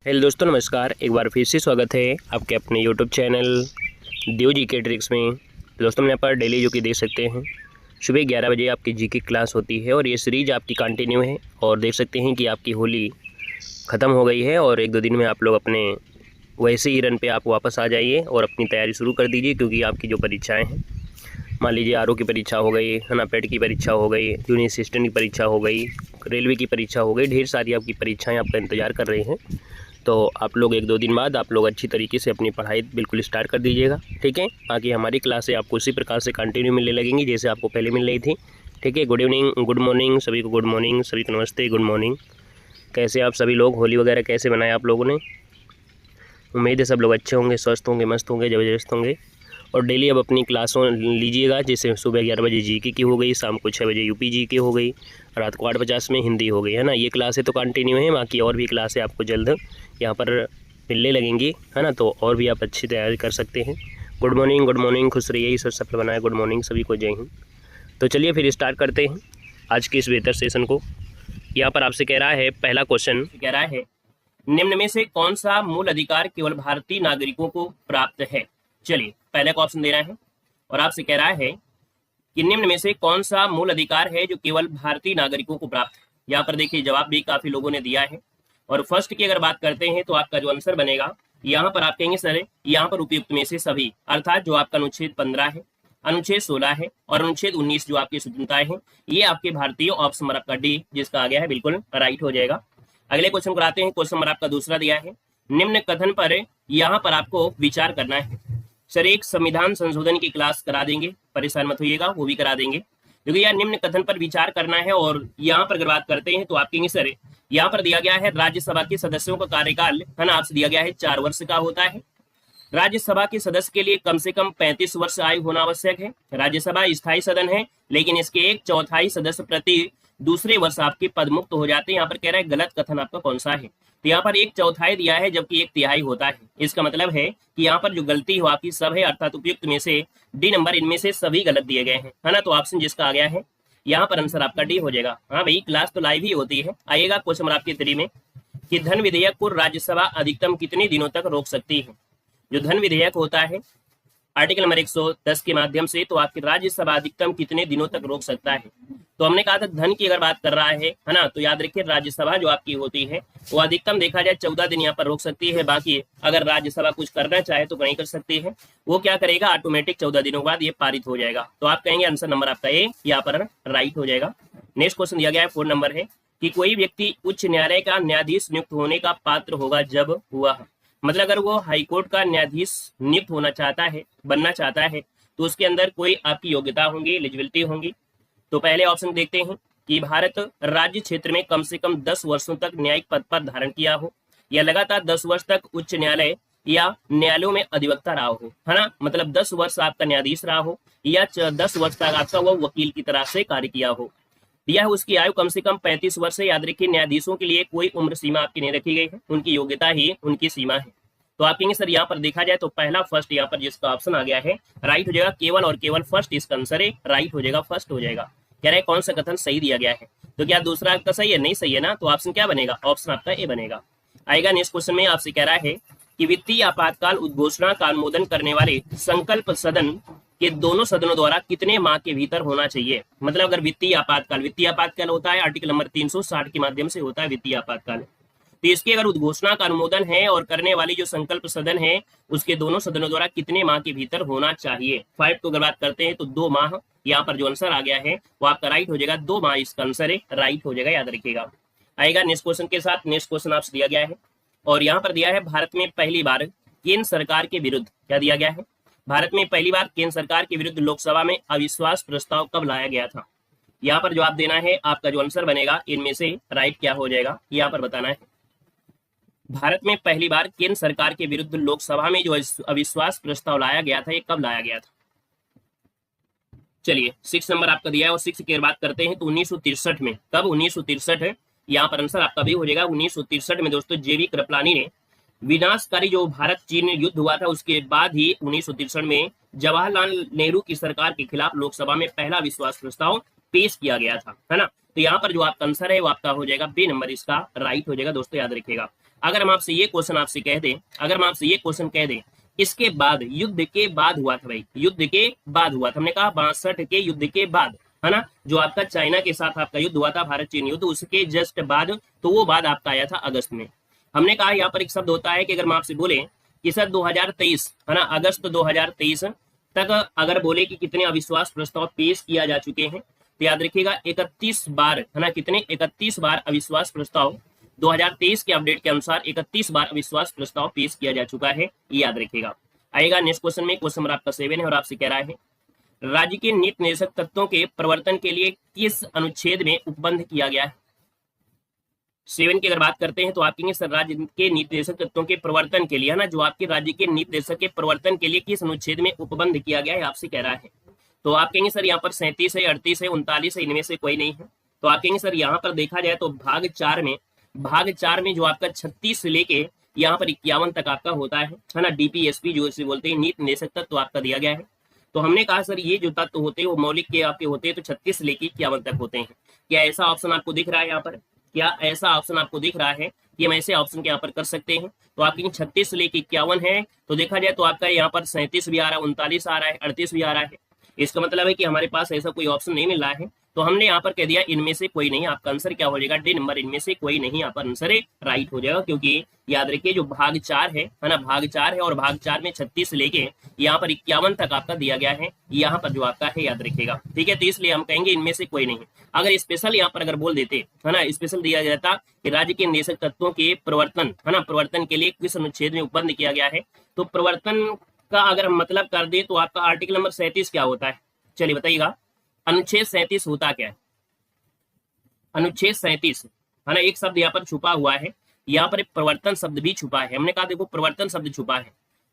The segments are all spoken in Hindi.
हेलो दोस्तों, नमस्कार। एक बार फिर से स्वागत है आपके अपने यूट्यूब चैनल देव जी के ट्रिक्स में। दोस्तों, हम यहाँ पर डेली जो कि देख सकते हैं सुबह 11 बजे आपकी जी की क्लास होती है और ये सीरीज आपकी कंटिन्यू है। और देख सकते हैं कि आपकी होली ख़त्म हो गई है और 1-2 दिन में आप लोग अपने वैसे ही रन पे आप वापस आ जाइए और अपनी तैयारी शुरू कर दीजिए, क्योंकि आपकी जो परीक्षाएँ हैं, मान लीजिए आरओ की परीक्षा हो गई है ना, पेट की परीक्षा हो गई, जूनियर असिस्टेंट की परीक्षा हो गई, रेलवे की परीक्षा हो गई, ढेर सारी आपकी परीक्षाएँ आपका इंतज़ार कर रही हैं। तो आप लोग 1-2 दिन बाद आप लोग अच्छी तरीके से अपनी पढ़ाई बिल्कुल स्टार्ट कर दीजिएगा, ठीक है। बाकी हमारी क्लासें आपको उसी प्रकार से कंटिन्यू मिलने लगेंगी जैसे आपको पहले मिल रही थी, ठीक है। गुड इवनिंग, गुड मॉर्निंग सभी को, गुड मॉर्निंग सभी को, नमस्ते, गुड मॉर्निंग। कैसे आप सभी लोग होली वगैरह कैसे बनाए आप लोगों ने? उम्मीद है सब लोग अच्छे होंगे, स्वस्थ होंगे, मस्त होंगे, ज़बरदस्त होंगे। और डेली अब अपनी क्लासों लीजिएगा, जैसे सुबह 11 बजे जीके की हो गई, शाम को 6 बजे यूपी जीके हो गई, रात को 8:50 में हिंदी हो गई, है ना। ये क्लासें तो कंटिन्यू हैं, बाकी और भी क्लासें आपको जल्द यहाँ पर मिलने लगेंगी, है ना। तो और भी आप अच्छी तैयारी कर सकते हैं। गुड मॉर्निंग, गुड मॉर्निंग, खुश रहिए, ईश्वर सफल बनाए। गुड मॉर्निंग सभी को, जय हिंद। तो चलिए फिर स्टार्ट करते हैं आज के इस बेहतर सेशन को। यहाँ पर आपसे कह रहा है, पहला क्वेश्चन कह रहा है, निम्न में से कौन सा मूल अधिकार केवल भारतीय नागरिकों को प्राप्त है? चलिए पहले का ऑप्शन दे रहा है और आपसे कह रहा है कि निम्न में से कौन सा मूल अधिकार है जो केवल भारतीय नागरिकों को प्राप्त है। यहाँ पर देखिए जवाब भी काफी लोगों ने दिया है। और फर्स्ट की अगर बात करते हैं तो आपका जो आंसर बनेगा, यहाँ पर आप कहेंगे सर यहाँ पर उपयुक्त में से सभी, अर्थात जो आपका अनुच्छेद 15 है, अनुच्छेद 16 है और अनुच्छेद 19 जो आपकी स्वतंत्रताएं हैं, ये आपके भारतीय। ऑप्शन नंबर आपका डी जिसका आ गया है बिल्कुल राइट हो जाएगा। अगले क्वेश्चन को आते हैं। क्वेश्चन नंबर आपका दूसरा दिया है, निम्न कथन पर यहाँ पर आपको विचार करना है। सर एक संविधान संशोधन की क्लास करा देंगे, परेशान मत होइएगा, वो भी करा देंगे, क्योंकि यार निम्न कथन पर विचार करना है। और यहाँ पर अगर बात करते हैं तो आप कहेंगे सर यहाँ पर दिया गया है राज्यसभा के सदस्यों का कार्यकाल, है ना, आपसे दिया गया है 4 वर्ष का होता है। राज्यसभा के सदस्य के लिए कम से कम 35 वर्ष आयु होना आवश्यक है। राज्यसभा स्थायी सदन है, लेकिन इसके 1/4 सदस्य प्रति दूसरे वर्ष आपके पद मुक्त हो जाते हैं। यहाँ पर कह रहा है गलत कथन आपका कौन सा है, तो यहाँ पर 1/4 दिया है जबकि 1/3 होता है। इसका मतलब है कि यहाँ पर जो गलती हो आपकी सब है, अर्थात उपयुक्त में से डी नंबर, इनमें से सभी गलत दिए गए हैं, है ना। तो ऑप्शन जिसका आ गया है यहाँ पर आंसर आपका डी हो जाएगा। हाँ भाई, क्लास तो लाइव ही होती है। आइएगा क्वेश्चन नंबर आपके 3 में कि धन विधेयक को राज्यसभा अधिकतम कितने दिनों तक रोक सकती है। जो धन विधेयक होता है आर्टिकल नंबर 110 के माध्यम से, तो आपकी राज्यसभा अधिकतम कितने दिनों तक रोक सकता है। तो हमने कहा था धन की अगर बात कर रहा है ना, तो याद रखिए राज्यसभा जो आपकी होती है वो अधिकतम देखा जाए 14 दिन यहाँ पर रोक सकती है। बाकी अगर राज्यसभा कुछ करना चाहे तो नहीं कर सकती है, वो क्या करेगा, ऑटोमेटिक 14 दिनों बाद ये पारित हो जाएगा। तो आप कहेंगे आंसर नंबर आपका ए यहाँ पर राइट हो जाएगा। नेक्स्ट क्वेश्चन दिया गया है 4 नंबर है कि कोई व्यक्ति उच्च न्यायालय का न्यायाधीश नियुक्त होने का पात्र होगा जब हुआ, मतलब अगर वो हाईकोर्ट का न्यायाधीश नियुक्त होना चाहता है, बनना चाहता है, तो उसके अंदर कोई आपकी योग्यता होंगी, एलिजिबिलिटी होंगी। तो पहले ऑप्शन देखते हैं कि भारत राज्य क्षेत्र में कम से कम 10 वर्षों तक न्यायिक पद पर धारण किया हो, या लगातार 10 वर्ष तक उच्च न्यायालय या न्यायालयों में अधिवक्ता रहा हो, है ना, मतलब 10 वर्ष आपका न्यायाधीश रहा हो या 10 वर्ष तक आपका वो वकील की तरह से कार्य किया हो। दिया है उसकी आयु कम से कम 35 वर्ष है। याद रखिए न्यायाधीशों के लिए कोई उम्र सीमा आपकी नहीं रखी गई है, उनकी योग्यता ही उनकी सीमा है। तो आप कहेंगे सर यहाँ पर देखा जाए तो पहला फर्स्ट यहाँ पर जिसका ऑप्शन आ गया है राइट हो जाएगा, केवल और केवल फर्स्ट इसका आंसर है, राइट हो जाएगा, फर्स्ट हो जाएगा। कह रहे कौन सा कथन सही दिया गया है, तो क्या दूसरा आपका सही है, नहीं सही है ना, तो ऑप्शन क्या बनेगा, ऑप्शन आपका ए बनेगा। आएगा नेक्स्ट क्वेश्चन में आपसे कह रहा है कि वित्तीय आपातकाल उद्घोषणा का अनुमोदन करने वाले संकल्प सदन के दोनों सदनों द्वारा कितने माह के भीतर होना चाहिए। मतलब अगर वित्तीय आपातकाल होता है आर्टिकल नंबर 360 के माध्यम से होता है वित्तीय आपातकाल, तो इसकी अगर उद्घोषणा का अनुमोदन है और करने वाली जो संकल्प सदन है उसके दोनों सदनों द्वारा कितने माह के भीतर होना चाहिए। 5 को अगर बात करते हैं तो 2 माह यहाँ पर जो आंसर आ गया है वो आपका राइट हो जाएगा, 2 माह इसका आंसर है, राइट हो जाएगा, याद रखिएगा। आएगा नेक्स्ट क्वेश्चन के साथ। नेक्स्ट क्वेश्चन आपसे दिया गया है और यहाँ पर दिया है भारत में पहली बार केंद्र सरकार के विरुद्ध, क्या दिया गया है, भारत में पहली बार केंद्र सरकार के विरुद्ध लोकसभा में अविश्वास प्रस्ताव कब लाया गया था। यहाँ पर जवाब देना है, आपका जो आंसर बनेगा इनमें से राइट क्या हो जाएगा, यहाँ पर बताना है। भारत में पहली बार केंद्र सरकार के विरुद्ध लोकसभा में जो अविश्वास प्रस्ताव लाया गया था, ये कब लाया गया था। चलिए 6 नंबर आपका दिया है और 6 की बात करते हैं तो 1963 में, कब, 1963 है, यहाँ पर आंसर आपका भी हो जाएगा 1963 में। दोस्तों जेवी कृपलानी ने विनाशकारी जो भारत चीन युद्ध हुआ था उसके बाद ही 1963 में जवाहरलाल नेहरू की सरकार के खिलाफ लोकसभा में पहला विश्वास प्रस्ताव पेश किया गया था, है ना। तो यहाँ पर जो आपका आंसर है वो आपका हो जाएगा बी नंबर, इसका राइट हो जाएगा दोस्तों, याद रखिएगा। अगर हम आपसे ये क्वेश्चन आपसे कह दें, अगर हम आपसे ये क्वेश्चन कह दें इसके बाद, युद्ध के बाद हुआ था भाई, युद्ध के बाद हुआ था, हमने कहा 62 के युद्ध के बाद, है ना, जो आपका चाइना के साथ आपका युद्ध हुआ था, भारत चीन युद्ध, उसके जस्ट बाद, तो वो बाद आपका आया था अगस्त में। हमने कहा यहाँ पर एक शब्द होता है कि अगर हम आपसे बोले कि सर 2023, है ना, अगस्त 2023 तक अगर बोले कि कितने अविश्वास प्रस्ताव पेश किया जा चुके हैं, तो याद रखिएगा 31 बार, है ना, कितने, 31 बार अविश्वास प्रस्ताव 2023 के अपडेट के अनुसार 31 बार अविश्वास प्रस्ताव पेश किया जा चुका है, ये याद रखिएगा। आएगा नेक्स्ट क्वेश्चन में, क्वेश्चन नंबर आपका 7 है और आपसे कह रहा है राज्य के नीति निर्देशक तत्वों के प्रवर्तन के लिए किस अनुच्छेद में उपबंध किया गया है। 7 की अगर बात करते हैं तो आप कहेंगे सर राज्य के नीति निर्देशक तत्वों के प्रवर्तन के लिए, है ना, जो आपके राज्य के नीति निर्देशक के प्रवर्तन के लिए किस अनुच्छेद में उपबंध किया गया है, आपसे कह रहा है। तो आप कहेंगे सर यहाँ पर 37 है, 38 है, 39 है, इनमें से कोई नहीं है। तो आप कहेंगे सर यहाँ पर देखा जाए तो भाग 4 में जो आपका 36 से लेके यहाँ पर 51 तक आपका होता है ना, डीपीएसपी जो इसे बोलते हैं नीति निर्देशक तत्व आपका दिया गया है। तो हमने कहा सर ये जो तत्व होते हैं वो मौलिक के आपके होते हैं, तो 36 से लेके 51 तक होते हैं। क्या ऐसा ऑप्शन आपको दिख रहा है यहाँ पर, क्या ऐसा ऑप्शन आपको दिख रहा है कि हम ऐसे ऑप्शन के यहाँ पर कर सकते हैं। तो आपकी 36 से लेके 51 है, तो देखा जाए तो आपका यहाँ पर 37 भी आ रहा है, 39 आ रहा है, 38 भी आ रहा है। इसका मतलब है कि हमारे पास ऐसा कोई ऑप्शन नहीं मिल रहा है, तो हमने यहाँ पर कह दिया इनमें से कोई नहीं। आपका आंसर क्या हो जाएगा, डी नंबर, इनमें से कोई नहीं, यहाँ पर आंसर राइट हो जाएगा। क्योंकि याद रखिए जो भाग 4 है ना, भाग 4 है और भाग 4 में 36 से लेके यहाँ पर 51 तक आपका दिया गया है, यहाँ पर जो आपका है याद रखिएगा, ठीक है। तो इसलिए हम कहेंगे इनमें से कोई नहीं। अगर स्पेशल यहाँ पर अगर बोल देते, है ना, स्पेशल दिया जाता कि राज्य के निदेशक तत्वों के प्रवर्तन, है ना, प्रवर्तन के लिए किस अनुच्छेद में उपबंध किया गया है, तो प्रवर्तन का अगर हम मतलब कर दे तो आपका आर्टिकल नंबर 37 क्या होता है, चलिए बताइएगा। अनुच्छेद 37 होता क्या है, अनुच्छेद 37, है ना, एक शब्द यहाँ पर छुपा हुआ है, यहाँ पर एक प्रवर्तन शब्द भी छुपा है। हमने कहा देखो प्रवर्तन शब्द छुपा है,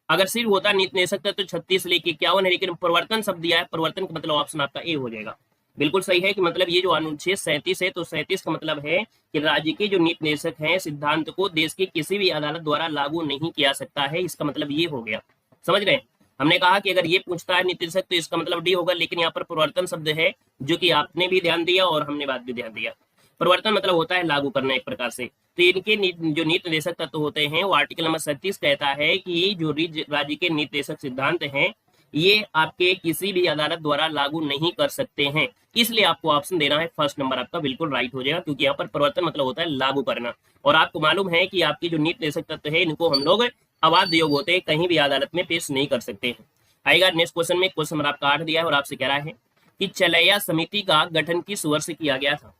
अगर सिर्फ होता नीति निर्देशक तत्व तो 36 लेके 51 है, लेकिन प्रवर्तन शब्द दिया है, प्रवर्तन का मतलब ऑप्शन आपका ए हो जाएगा। बिल्कुल सही है कि मतलब ये जो अनुच्छेद 37 है, तो 37 का मतलब है कि राज्य के जो नीति निर्देशक हैं सिद्धांत को देश की किसी भी अदालत द्वारा लागू नहीं किया सकता है, इसका मतलब ये हो गया, समझ रहे हैं। हमने कहा कि अगर ये पूछता है नीति निर्देशक तो इसका मतलब डी होगा, लेकिन यहाँ पर प्रवर्तन शब्द है जो कि आपने भी ध्यान दिया और हमने बात भी ध्यान दिया। प्रवर्तन मतलब होता है लागू करना एक प्रकार से। तो इनके जो नीति निर्देशक तत्व होते हैं वो आर्टिकल नंबर 37 कहता है कि जो राज्य के नीति निर्देशक सिद्धांत हैं ये आपके किसी भी अदालत द्वारा लागू नहीं कर सकते हैं, इसलिए आपको ऑप्शन देना है फर्स्ट नंबर, आपका बिल्कुल राइट हो जाएगा। क्योंकि यहाँ पर प्रवर्तन मतलब होता है लागू करना, और आपको मालूम है कि आपकी जो नीति निर्देशक तत्व है इनको हम लोग अबाध योग होते हैं, कहीं भी अदालत में पेश नहीं कर सकते हैं। आएगा नेक्स्ट क्वेश्चन में, क्वेश्चन नंबर आपका 8 दिया है और आपसे कह रहा है कि चलैया समिति का गठन किस वर्ष किया गया था।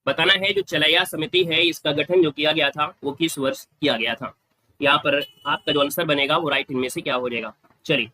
बताना है जो चलैया समिति है इसका गठन जो किया गया था वो किस वर्ष किया गया था। यहाँ पर आपका जो आंसर बनेगा वो राइट इनमें से क्या हो जाएगा। चलिए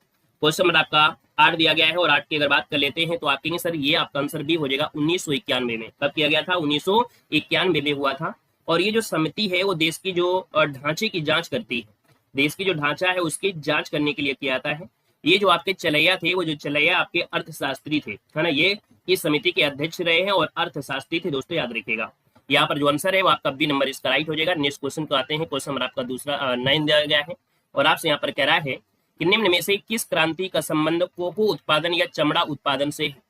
क्वेश्चन नंबर आपका 8 दिया गया है और 8 की अगर बात कर लेते हैं तो आप कहेंगे सर ये आपका आंसर भी हो जाएगा 1991 में। कब किया गया था, 1991 में हुआ था। और ये जो समिति है वो देश की जो ढांचे की जांच करती है, देश की जो ढांचा है उसकी जांच करने के लिए किया जाता है। ये जो आपके चलैया थे वो जो चलैया आपके अर्थशास्त्री थे, है ना, ये इस समिति के अध्यक्ष रहे हैं और अर्थशास्त्री थे दोस्तों, याद रखिएगा। यहाँ पर जो आंसर है वो आपका बी नंबर इसका राइट हो जाएगा। नेक्स्ट क्वेश्चन को आते हैं, क्वेश्चन नंबर आपका दूसरा 9 दिया गया है और आपसे यहाँ पर कह रहा है कि निम्न में से किस क्रांति का संबंध कोको उत्पादन या चमड़ा उत्पादन से है।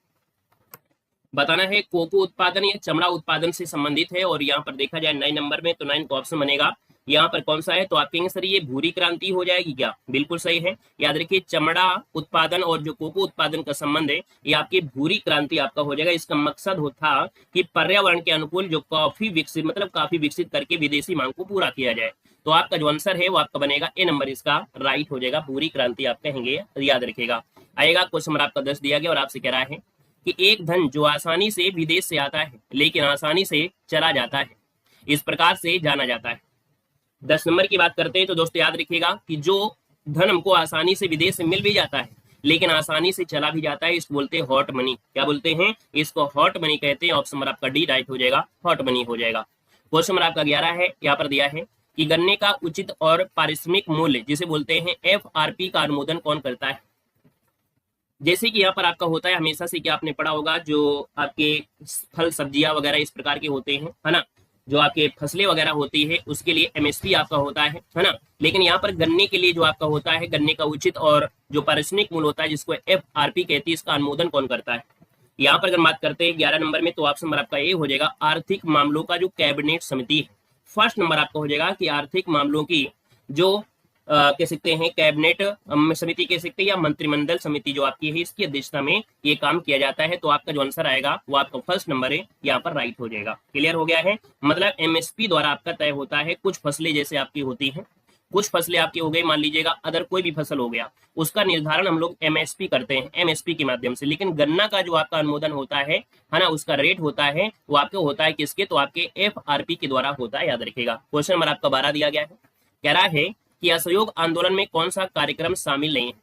बताना है कोको उत्पादन या चमड़ा उत्पादन से संबंधित है। और यहाँ पर देखा जाए 9 नंबर में तो 9 का ऑप्शन बनेगा यहाँ पर कौन सा है, तो आप कहेंगे सर ये भूरी क्रांति हो जाएगी क्या, बिल्कुल सही है। याद रखिए चमड़ा उत्पादन और जो कोको उत्पादन का संबंध है ये आपकी भूरी क्रांति आपका हो जाएगा। इसका मकसद होता कि पर्यावरण के अनुकूल जो कॉफी विकसित मतलब काफी विकसित करके विदेशी मांग को पूरा किया जाए। तो आपका जो आंसर है वो आपका बनेगा ए नंबर इसका राइट हो जाएगा, भूरी क्रांति आप कहेंगे, याद रखिएगा। आएगा क्वेश्चन नंबर आपका 10 दिया गया और आपसे कह रहा है कि एक धन जो आसानी से विदेश से आता है लेकिन आसानी से चला जाता है इस प्रकार से जाना जाता है। 10 नंबर की बात करते हैं तो दोस्तों याद रखिएगा कि जो धन हमको आसानी से विदेश से मिल भी जाता है लेकिन आसानी से चला भी जाता है इसको बोलते हैं हॉट मनी। क्या बोलते हैं, इसको हॉट मनी कहते हैं। ऑप्शन नंबर आपका डी राइट हो जाएगा, हॉट मनी हो जाएगा। क्वेश्चन नंबर आपका 11 है, यहाँ पर दिया है कि गन्ने का उचित और पारिश्रमिक मूल्य जिसे बोलते हैं FRP का अनुमोदन कौन करता है। जैसे कि यहाँ पर आपका होता है हमेशा से, क्या आपने पढ़ा होगा जो आपके फल सब्जियां वगैरह इस प्रकार के होते हैं, है ना, जो आपके फसलें वगैरह होती है उसके लिए MSP आपका होता है ना। लेकिन यहाँ पर गन्ने के लिए जो आपका होता है गन्ने का उचित और जो पारिश्रमिक मूल्य होता है जिसको FRP कहती है, इसका अनुमोदन कौन करता है। यहाँ पर अगर बात करते हैं 11 नंबर में तो ऑप्शन नंबर आपका ए हो जाएगा, आर्थिक मामलों का जो कैबिनेट समिति है। फर्स्ट नंबर आपका हो जाएगा कि आर्थिक मामलों की जो कह सकते हैं कैबिनेट समिति कह सकते हैं या मंत्रिमंडल समिति जो आपकी है, इसकी अध्यक्षता में ये काम किया जाता है। तो आपका जो आंसर आएगा वो आपका फर्स्ट नंबर है, यहाँ पर राइट हो जाएगा। क्लियर हो गया है? मतलब एमएसपी द्वारा आपका तय होता है। कुछ फसलें जैसे आपकी होती हैं, कुछ फसलें आपकी हो गई, मान लीजिएगा अदर कोई भी फसल हो गया, उसका निर्धारण हम लोग एमएसपी करते हैं, एमएसपी के माध्यम से। लेकिन गन्ना का जो आपका अनुमोदन होता है ना, उसका रेट होता है, वो आपके होता है किसके? तो आपके एफआरपी के द्वारा होता है, याद रखिएगा। क्वेश्चन नंबर आपका 12 दिया गया है, कह रहा है कि असहयोग आंदोलन में कौन सा कार्यक्रम शामिल नहीं है?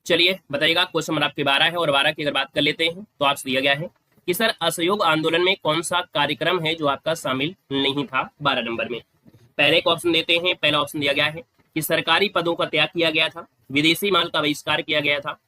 चलिए बताइएगा। क्वेश्चन नंबर आपके 12 है और 12 की अगर बात कर लेते हैं तो आपसे दिया गया है कि सर असहयोग आंदोलन में कौन सा कार्यक्रम है जो आपका शामिल नहीं था 12 नंबर में। पहले एक ऑप्शन देते हैं। पहला ऑप्शन दिया गया है कि सरकारी पदों का त्याग किया गया था, विदेशी माल का बहिष्कार किया गया था,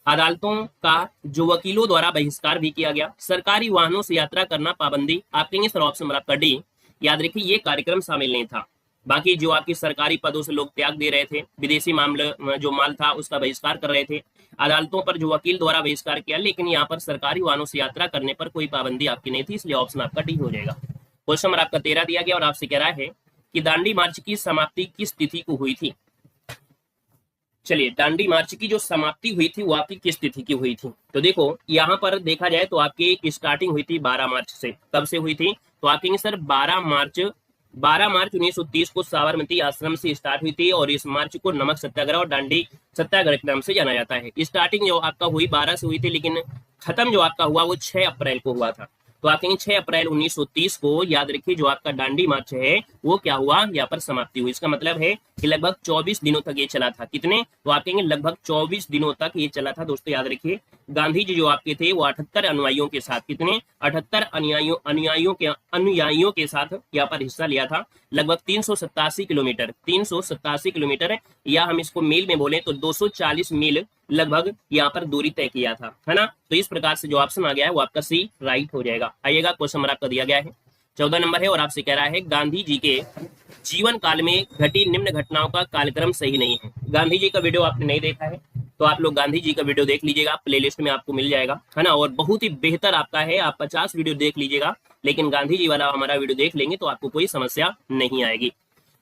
अदालतों का जो वकीलों द्वारा बहिष्कार भी किया गया, सरकारी वाहनों से यात्रा करना पाबंदी। आप कहेंगे सर ऑप्शन नंबर आपका डी। याद रखिए ये कार्यक्रम शामिल नहीं था। बाकी जो आपकी सरकारी पदों से लोग त्याग दे रहे थे, विदेशी मामले जो माल था उसका बहिष्कार कर रहे थे, अदालतों पर जो वकील द्वारा बहिष्कार किया, लेकिन यहाँ पर सरकारी वाहनों से यात्रा करने पर कोई पाबंदी आपकी नहीं थी, इसलिए ऑप्शन आपका डी हो जाएगा। क्वेश्चन नंबर आपका 13 दिया गया और आपसे कह रहा है कि दांडी मार्च की समाप्ति किस तिथि को हुई थी? चलिए, दांडी मार्च की जो समाप्ति हुई थी वो आपकी किस तिथि की हुई थी? तो देखो यहाँ पर देखा जाए तो आपकी स्टार्टिंग हुई थी 12 मार्च से। कब से हुई थी? तो आप कहेंगे सर 12 मार्च 1930 को साबरमती आश्रम से स्टार्ट हुई थी और इस मार्च को नमक सत्याग्रह और दांडी सत्याग्रह के नाम से जाना जाता है। स्टार्टिंग जो आपका हुई 12 से हुई थी, लेकिन खत्म जो आपका हुआ वो 6 अप्रैल को हुआ था। तो आप कहेंगे 6 अप्रैल 1930 को, याद रखिए, जो आपका दांडी मार्च है वो क्या हुआ? यहाँ पर समाप्ति हुई। इसका मतलब है कि लगभग 24 दिनों तक ये चला था। कितने? तो आप कहेंगे लगभग 24 दिनों तक ये चला था। दोस्तों याद रखिए, गांधी जी जो आपके थे वो 78 अनुयायियों के साथ, कितने? 78 अनुयायियों के साथ यहाँ पर हिस्सा लिया था। लगभग 387 किलोमीटर, या हम इसको मील में बोले तो 240 मील लगभग यहाँ पर दूरी तय किया था, है ना। तो इस प्रकार से जो ऑप्शन आ गया है वो आपका सी राइट हो जाएगा। आइएगा, क्वेश्चन नंबर आपका दिया गया है 14 नंबर है और आपसे कह रहा है गांधी जी के जीवन काल में घटी निम्न घटनाओं का कालक्रम सही नहीं है। गांधी जी का वीडियो आपने नहीं देखा है तो आप लोग गांधी जी का वीडियो देख लीजिएगा, प्लेलिस्ट में आपको मिल जाएगा, है ना। और बहुत ही बेहतर आपका है, आप 50 वीडियो देख लीजिएगा, लेकिन गांधी जी वाला हमारा वीडियो देख लेंगे तो आपको कोई समस्या नहीं आएगी।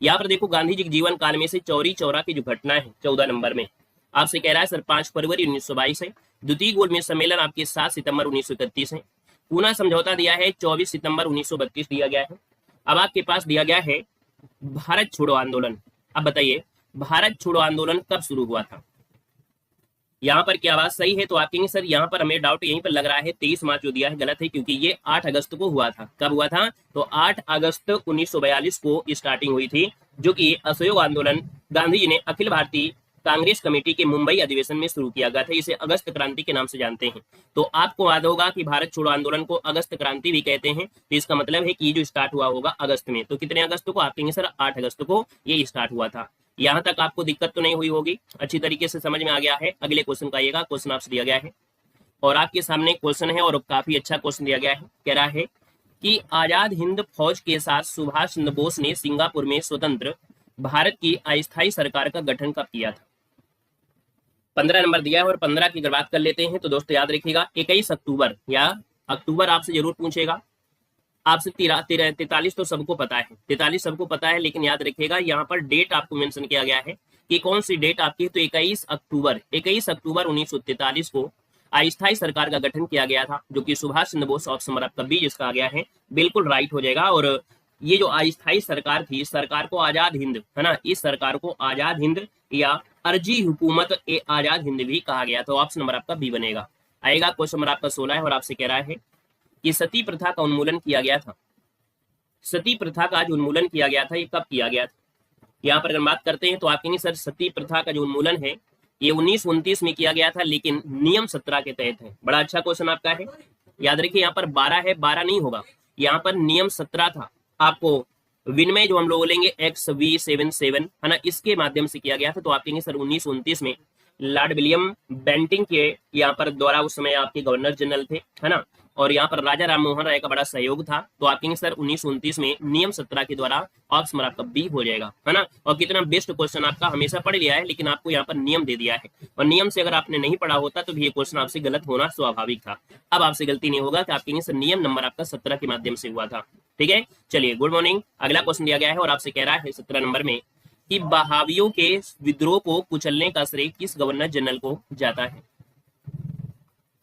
यहाँ पर देखो, गांधी जी के जीवन काल में से चौरी चौरा की जो घटना है 14 नंबर में आपसे कह रहा है सर 5 फरवरी 1922 है। द्वितीय गोलमेज सम्मेलन आपके 7 सितंबर 1931 है। पूना समझौता दिया है 24 सितंबर 1932 दिया गया है। अब आपके पास दिया गया है भारत छोड़ो आंदोलन। अब बताइए भारत छोड़ो आंदोलन कब शुरू हुआ था? यहाँ पर क्या बात सही है? तो आप कहेंगे सर यहाँ पर हमें डाउट यहीं पर लग रहा है, 23 मार्च जो दिया है गलत है, क्योंकि ये 8 अगस्त को हुआ था। कब हुआ था? तो 8 अगस्त 1942 को स्टार्टिंग हुई थी, जो कि असहयोग आंदोलन गांधी जी ने अखिल भारतीय कांग्रेस कमेटी के मुंबई अधिवेशन में शुरू किया गया था। इसे अगस्त क्रांति के नाम से जानते हैं। तो आपको याद होगा कि भारत छोड़ो आंदोलन को अगस्त क्रांति भी कहते हैं। तो इसका मतलब है कि ये जो स्टार्ट हुआ होगा अगस्त में। तो कितने अगस्त को? आप कहेंगे सर 8 अगस्त को ये स्टार्ट हुआ था। यहाँ तक आपको दिक्कत तो नहीं हुई होगी, अच्छी तरीके से समझ में आ गया है। अगले क्वेश्चन का आइएगा। क्वेश्चन आपसे दिया गया है और आपके सामने क्वेश्चन है और काफी अच्छा क्वेश्चन दिया गया है। कह रहा है कि आजाद हिंद फौज के साथ सुभाष चंद्र बोस ने सिंगापुर में स्वतंत्र भारत की अस्थायी सरकार का गठन कब किया था? 15 नंबर दिया है और 15 की अगर बात कर लेते हैं तो दोस्तों याद रखिएगा 21 अक्टूबर या अक्टूबर आपसे जरूर पूछेगा। आपसे 43 तो सबको पता है, 43 सबको पता है, लेकिन याद रखिएगा यहाँ पर डेट आपको मेंशन किया गया है कि कौन सी डेट आपकी है। तो 21 अक्टूबर 1943 को अस्थायी सरकार का गठन किया गया था, जो कि सुभाष चंद्र बोस। ऑप्शन नंबर आपका बी जिसका आ गया है बिल्कुल राइट हो जाएगा। और ये जो अस्थायी सरकार थी, इस सरकार को आजाद हिंद, है ना, इस सरकार को आजाद हिंद या अर्जी हुकूमत ए आजाद हिंद भी कहा गया। तो ऑप्शन नंबर आपका बी बनेगा। आएगा क्वेश्चन नंबर आपका 16 है और आपसे कह रहा है कि सती प्रथा का उन्मूलन किया गया था। सती प्रथा का जो उन्मूलन किया गया था ये कब किया गया था? यहाँ पर अगर बात करते हैं तो आप कहेंगे सर सती प्रथा का जो उन्मूलन है ये 1929 में किया गया था, लेकिन नियम 17 के तहत है। बड़ा अच्छा क्वेश्चन आपका है। याद रखिए यहाँ पर 12 है, 12 नहीं होगा, यहाँ पर नियम 17 था। आपको विनिमय जो हम लोग बोलेंगे XV77, है ना, इसके माध्यम से किया गया था। तो आप कहेंगे सर 1929 में लॉर्ड विलियम बेंटिंग के यहाँ पर द्वारा उस समय आपके गवर्नर जनरल थे, है ना। और यहाँ पर राजा राम मोहन राय का बड़ा सहयोग था। तो आप कहेंगे सर 1929 में नियम 17 के द्वारा ऑप्शन आपका बी हो जाएगा, है ना। और कितना बेस्ट क्वेश्चन, आपका हमेशा पढ़ लिया है लेकिन आपको यहाँ पर नियम दे दिया है, और नियम से अगर आपने नहीं पढ़ा होता तो भी ये क्वेश्चन आपसे गलत होना स्वाभाविक था। अब आपसे गलती नहीं होगा कि आप कहेंगे सर नियम नंबर आपका 17 के माध्यम से हुआ था। ठीक है, चलिए गुड मॉर्निंग। अगला क्वेश्चन दिया गया है और आपसे कह रहा है 17 नंबर में कि बहावियों के विद्रोह को कुचलने का श्रेय किस गवर्नर जनरल को जाता है।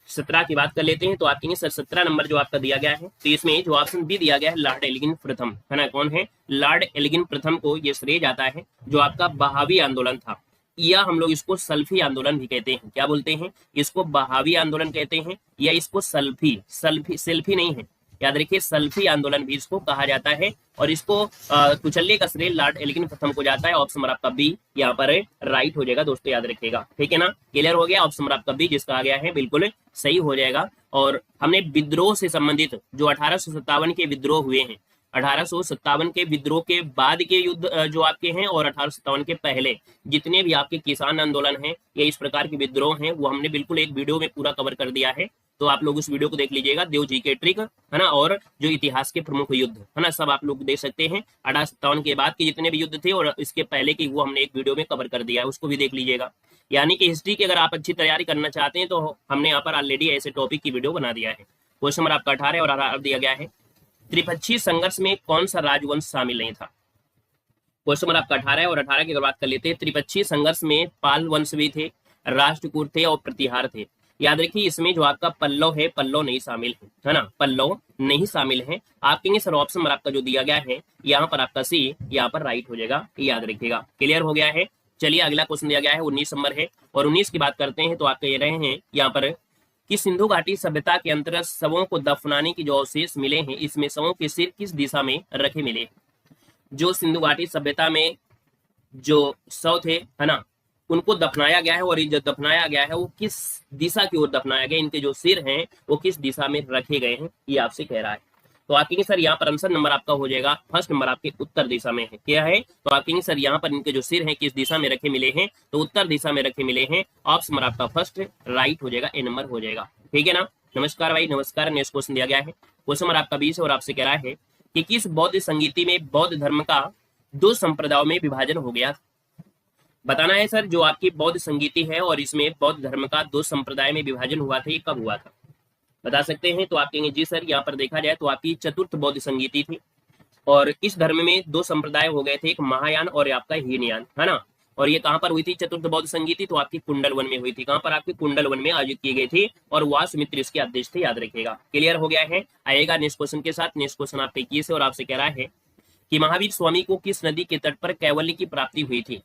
17 की बात कर लेते हैं तो आप कहेंगे सर 17 नंबर जो आपका दिया गया है, तो इसमें जो ऑप्शन बी दिया गया है लॉर्ड एल्गिन प्रथम, है ना। कौन है? लॉर्ड एल्गिन प्रथम को ये श्रेय जाता है जो आपका बहावी आंदोलन था, या हम लोग इसको सल्फी आंदोलन भी कहते हैं। क्या बोलते हैं? इसको बहावी आंदोलन कहते हैं, या इसको सल्फी सेल्फी नहीं है, याद रखिए सल्फी आंदोलन भी इसको कहा जाता है। और इसको कुचलने का श्रेय लॉर्ड एल्गिन प्रथम को जाता है। ऑप्शन नंबर आपका बी यहाँ पर राइट हो जाएगा दोस्तों, याद रखिएगा। ठीक है ना, क्लियर हो गया। ऑप्शन नंबर आपका बी जिसका आ गया है बिल्कुल सही हो जाएगा। और हमने विद्रोह से संबंधित जो 1857 के विद्रोह हुए हैं, 1857 के विद्रोह के बाद के युद्ध जो आपके हैं और 1857 के पहले जितने भी आपके किसान आंदोलन हैं या इस प्रकार के विद्रोह हैं, वो हमने बिल्कुल एक वीडियो में पूरा कवर कर दिया है। तो आप लोग उस वीडियो को देख लीजिएगा, देव जी के ट्रिक, है ना। और जो इतिहास के प्रमुख युद्ध, है ना, सब आप लोग देख सकते हैं। 1857 के बाद के जितने भी युद्ध थे और इसके पहले की, वो हमने एक वीडियो में कवर कर दिया है, उसको भी देख लीजिएगा। यानी कि हिस्ट्री की अगर आप अच्छी तैयारी करना चाहते हैं तो हमने यहाँ पर ऑलरेडी ऐसे टॉपिक की वीडियो बना दिया है। क्वेश्चन नंबर आपका 18 और 18 दिया गया है, त्रिपक्षीय संघर्ष में कौन सा राजवंश शामिल नहीं था। क्वेश्चन नंबर आपका 18 और 18 की अगर बात कर लेते हैं, त्रिपक्षीय संघर्ष में पाल वंश भी थे, राष्ट्रकूट थे और प्रतिहार थे। याद रखिए इसमें जो आपका पल्लव है, पल्लव नहीं शामिल है ना, पल्लव नहीं शामिल है। आप कहेंगे सर ऑप्शन नंबर आपका जो दिया गया है यहाँ पर आपका सी यहाँ पर राइट हो जाएगा, याद रखिएगा। क्लियर हो गया है। चलिए अगला क्वेश्चन दिया गया है 19 नंबर है, और 19 की बात करते हैं तो आप कह रहे हैं यहाँ पर कि सिंधु घाटी सभ्यता के अंतर्गत शवों को दफनाने के जो अवशेष मिले हैं, इसमें शवों के सिर किस दिशा में रखे मिले। जो सिंधु घाटी सभ्यता में जो शव थे, है ना, उनको दफनाया गया है, और ये जो दफनाया गया है वो किस दिशा की ओर दफनाया गया, इनके जो सिर हैं वो किस दिशा में रखे गए हैं, ये आपसे कह रहा है। तो आप कहेंगे सर यहाँ पर आंसर नंबर आपका हो जाएगा फर्स्ट नंबर आपके उत्तर दिशा में है। क्या है? तो आप कहेंगे सर यहाँ पर इनके जो सिर हैं किस दिशा में रखे मिले हैं, तो उत्तर दिशा में रखे मिले हैं। ऑप्शन नंबर आपका फर्स्ट राइट हो जाएगा, ए नंबर हो जाएगा। ठीक है ना। नमस्कार भाई, नमस्कार। नेक्स्ट क्वेश्चन दिया गया है, क्वेश्चन नंबर आपका 20 और आपसे कह रहा है कि किस बौद्ध संगीति में बौद्ध धर्म का 2 संप्रदायों में विभाजन हो गया। बताना है सर जो आपकी बौद्ध संगीति है और इसमें बौद्ध धर्म का 2 संप्रदाय में विभाजन हुआ था, ये कब हुआ था, बता सकते हैं। तो आप कहेंगे जी सर यहाँ पर देखा जाए तो आपकी चतुर्थ बौद्ध संगीति थी, और इस धर्म में 2 संप्रदाय हो गए थे, एक महायान और आपका हीनयान, है ना। और ये कहाँ पर हुई थी चतुर्थ बौद्ध संगीति? तो आपकी कुंडल वन में हुई थी। कहाँ पर? आपकी कुंडल वन में आयोजित की गई थी, और वासुमित्र इसके अध्यक्ष थे, याद रखिएगा। क्लियर हो गया है। आएगा नेक्स्ट क्वेश्चन के साथ। नेक्स्ट क्वेश्चन आपके 21 है और आपसे कह रहा है कि महावीर स्वामी को किस नदी के तट पर कैवल्य की प्राप्ति हुई थी।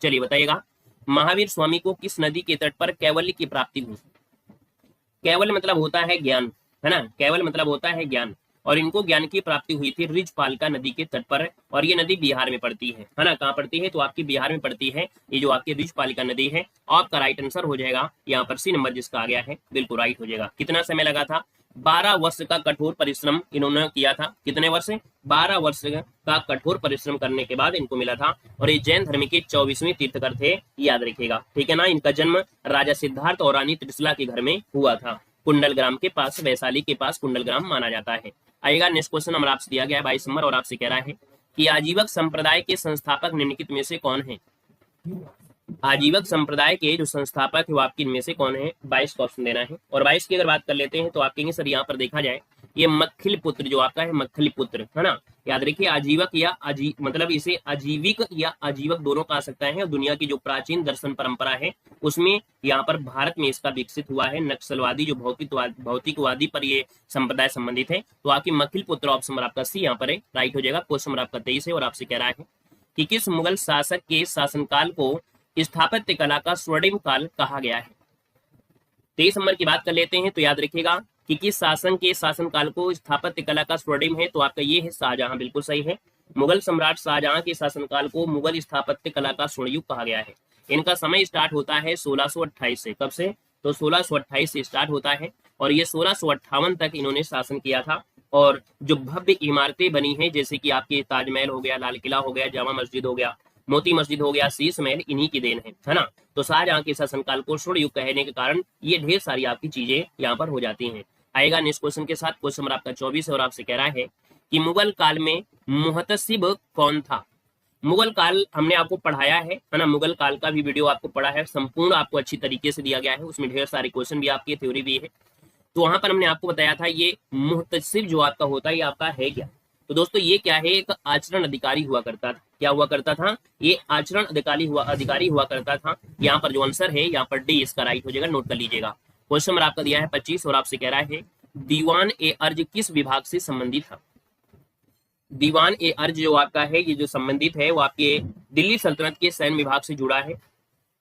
चलिए बताइएगा, महावीर स्वामी को किस नदी के तट पर कैवल्य की प्राप्ति हुई। कैवल्य मतलब होता है ज्ञान, है ना, कैवल्य मतलब होता है ज्ञान, और इनको ज्ञान की प्राप्ति हुई थी रिजपालका नदी के तट पर, और ये नदी बिहार में पड़ती है ना। कहाँ पड़ती है? तो आपकी बिहार में पड़ती है, ये जो आपकी रिजपालिका नदी है। आपका राइट आंसर हो जाएगा यहाँ पर सी नंबर जिसका आ गया है, बिल्कुल राइट हो जाएगा। कितना समय लगा था? 12 वर्ष का कठोर परिश्रम इन्होंने किया था। कितने वर्ष? 12 वर्ष का कठोर परिश्रम करने के बाद इनको मिला था, और ये जैन धर्म के 24वें तीर्थकर थे, याद रखिएगा। ठीक है ना। इनका जन्म राजा सिद्धार्थ और रानी त्रिशला के घर में हुआ था, कुंडलग्राम के पास, वैशाली के पास कुंडलग्राम माना जाता है। आएगा नेक्स्ट क्वेश्चन नंबर आपसे दिया गया है 22 नंबर, और आपसे कह रहा है कि आजीवक संप्रदाय के संस्थापक निम्नलिखित में से कौन है। आजीवक संप्रदाय के जो संस्थापक है वो आपके इनमें से कौन है। 22 का ऑप्शन देना है। और 22 की अगर बात कर लेते हैं तो आप कहेंगे सर यहाँ पर देखा जाए ये मक्खिल पुत्र जो आपका है, मक्खिल पुत्र, है ना। याद रखिए आजीवक या मतलब इसे आजीविक या आजीवक दोनों कहा सकता है। और दुनिया की जो प्राचीन दर्शन परंपरा है उसमें यहाँ पर भारत में इसका विकसित हुआ है। नक्सलवादी जो भौतिकवादी पर ये संप्रदाय संबंधित है। तो आपकी मक्खिल पुत्र ऑप्शन नंबर आपका सी यहाँ पर राइट हो जाएगा। क्वेश्चन नंबर आपका 23 है और आपसे कह रहा है कि किस मुगल शासक के शासनकाल को स्थापत्य कला का स्वर्णिम काल कहा गया है। 23 नंबर की बात कर लेते हैं तो याद रखिएगा कि किस शासन के शासनकाल को स्थापत्य कला का स्वर्णिम है। तो आपका ये है शाहजहां, बिल्कुल सही है। मुगल सम्राट शाहजहां के शासनकाल को मुगल स्थापत्य कला का स्वर्ण युग कहा गया है। इनका समय स्टार्ट होता है 1628 से। कब से? तो 1628 से स्टार्ट होता है, और ये 1658 तक इन्होंने शासन किया था। और जो भव्य इमारतें बनी हैं जैसे कि आपके ताजमहल हो गया, लाल किला हो गया, जामा मस्जिद हो गया, मोती मस्जिद हो गया, शीश महल, इन्हीं की देन है ना। तो शाहजहां के शासनकाल को स्वर्ण युग कहने के कारण ये ढेर सारी आपकी चीजें यहाँ पर हो जाती हैं। आएगा नेक्स्ट क्वेश्चन के साथ। क्वेश्चन नंबर आपका 24 है और आपसे कह रहा है कि मुगल काल में मुहतसिब कौन था। मुगल काल हमने आपको पढ़ाया है ना, मुगल काल का भी वीडियो आपको पढ़ा है, संपूर्ण आपको अच्छी तरीके से दिया गया है, उसमें ढेर सारे क्वेश्चन भी आपकी थ्योरी भी है। तो वहां पर हमने आपको बताया था ये मुहतसिब जो आपका होता है ये आपका है क्या। तो दोस्तों ये क्या है, एक आचरण अधिकारी हुआ करता था। क्या हुआ करता था, ये आचरण अधिकारी हुआ करता था। यहाँ पर जो आंसर है यहाँ पर डी इसका राइट हो जाएगा, नोट कर लीजिएगा। क्वेश्चन नंबर आपका दिया है 25 और आपसे कह रहा है दीवान ए अर्ज किस विभाग से संबंधित था। दीवान ए अर्ज जो आपका है ये जो संबंधित है वो आपके दिल्ली सल्तनत के सैन्य विभाग से जुड़ा है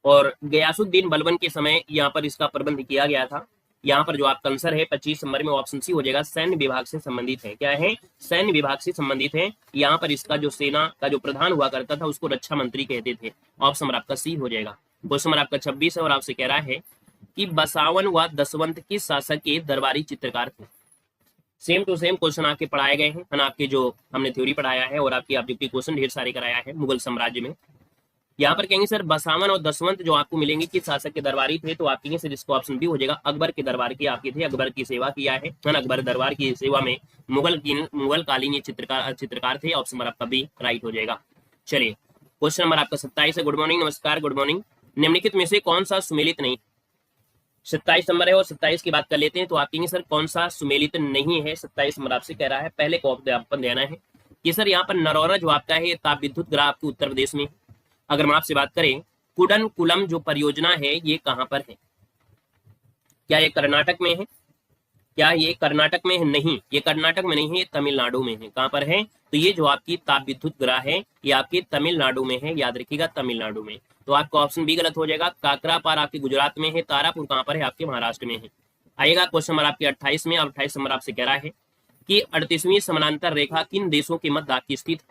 और गयासुद्दीन बलबन के समय यहाँ पर इसका प्रबंध किया गया था। यहाँ पर जो आपका आंसर है 25 नंबर में ऑप्शन सी हो जाएगा, सैन्य विभाग से संबंधित है। क्या है, सैन्य विभाग से संबंधित है। यहाँ पर इसका जो सेना का जो प्रधान हुआ करता था उसको रक्षा मंत्री कहते थे। ऑप्शन नंबर आपका सी हो जाएगा। क्वेश्चन नंबर आपका 26 है और आपसे कह रहा है कि बसावन व दसवंत किस शासक के दरबारी चित्रकार थे। सेम टू सेम क्वेश्चन आपके पढ़ाए गए हैं ना, आपके जो हमने थ्योरी पढ़ाया है और आपकी ऑब्जेक्टिव क्वेश्चन ढेर सारे कराया है मुगल साम्राज्य में। यहाँ पर कहेंगे सर बसावन और दसवंत जो आपको मिलेंगे किस शासक के दरबारी थे, तो आप कहेंगे सर इसको ऑप्शन बी हो जाएगा, अकबर के दरबार के आपके थे, अकबर की सेवा किया है ना, अकबर दरबार की सेवा में मुगल कालीन ये चित्रकार थे। ऑप्शन नंबर आपका बी राइट हो जाएगा। चलिए क्वेश्चन नंबर आपका 27 है। गुड मॉर्निंग, नमस्कार, गुड मॉर्निंग। निम्नलिखित में से कौन सा सुमेलित नहीं। 27 नंबर है और 27 की बात कर लेते हैं तो आप कहेंगे सर कौन सा सुमेलित नहीं है। 27 नंबर आपसे कह रहा है, पहले को आपको देना है कि सर यहाँ पर नरौरा जो आपका है ताप विद्युत ग्रह आपके उत्तर प्रदेश में। अगर हम आपसे बात करें कुडन कुलम जो परियोजना है ये कहां पर है, क्या ये कर्नाटक में है, क्या ये कर्नाटक में है, नहीं ये कर्नाटक में नहीं है, तमिलनाडु में है। कहां पर है, तो ये जो आपकी ताप विद्युत ग्रह है ये आपके तमिलनाडु में है, याद रखिएगा तमिलनाडु में। तो आपका ऑप्शन बी गलत हो जाएगा। काकरापार आपके गुजरात में है, तारापुर कहां पर है, आपके महाराष्ट्र में है। आइएगा क्वेश्चन नंबर आपके 28 में और 28 नंबर आपसे कह रहा है कि 38वीं समानांतर रेखा किन देशों के मध्य आपकी स्थित।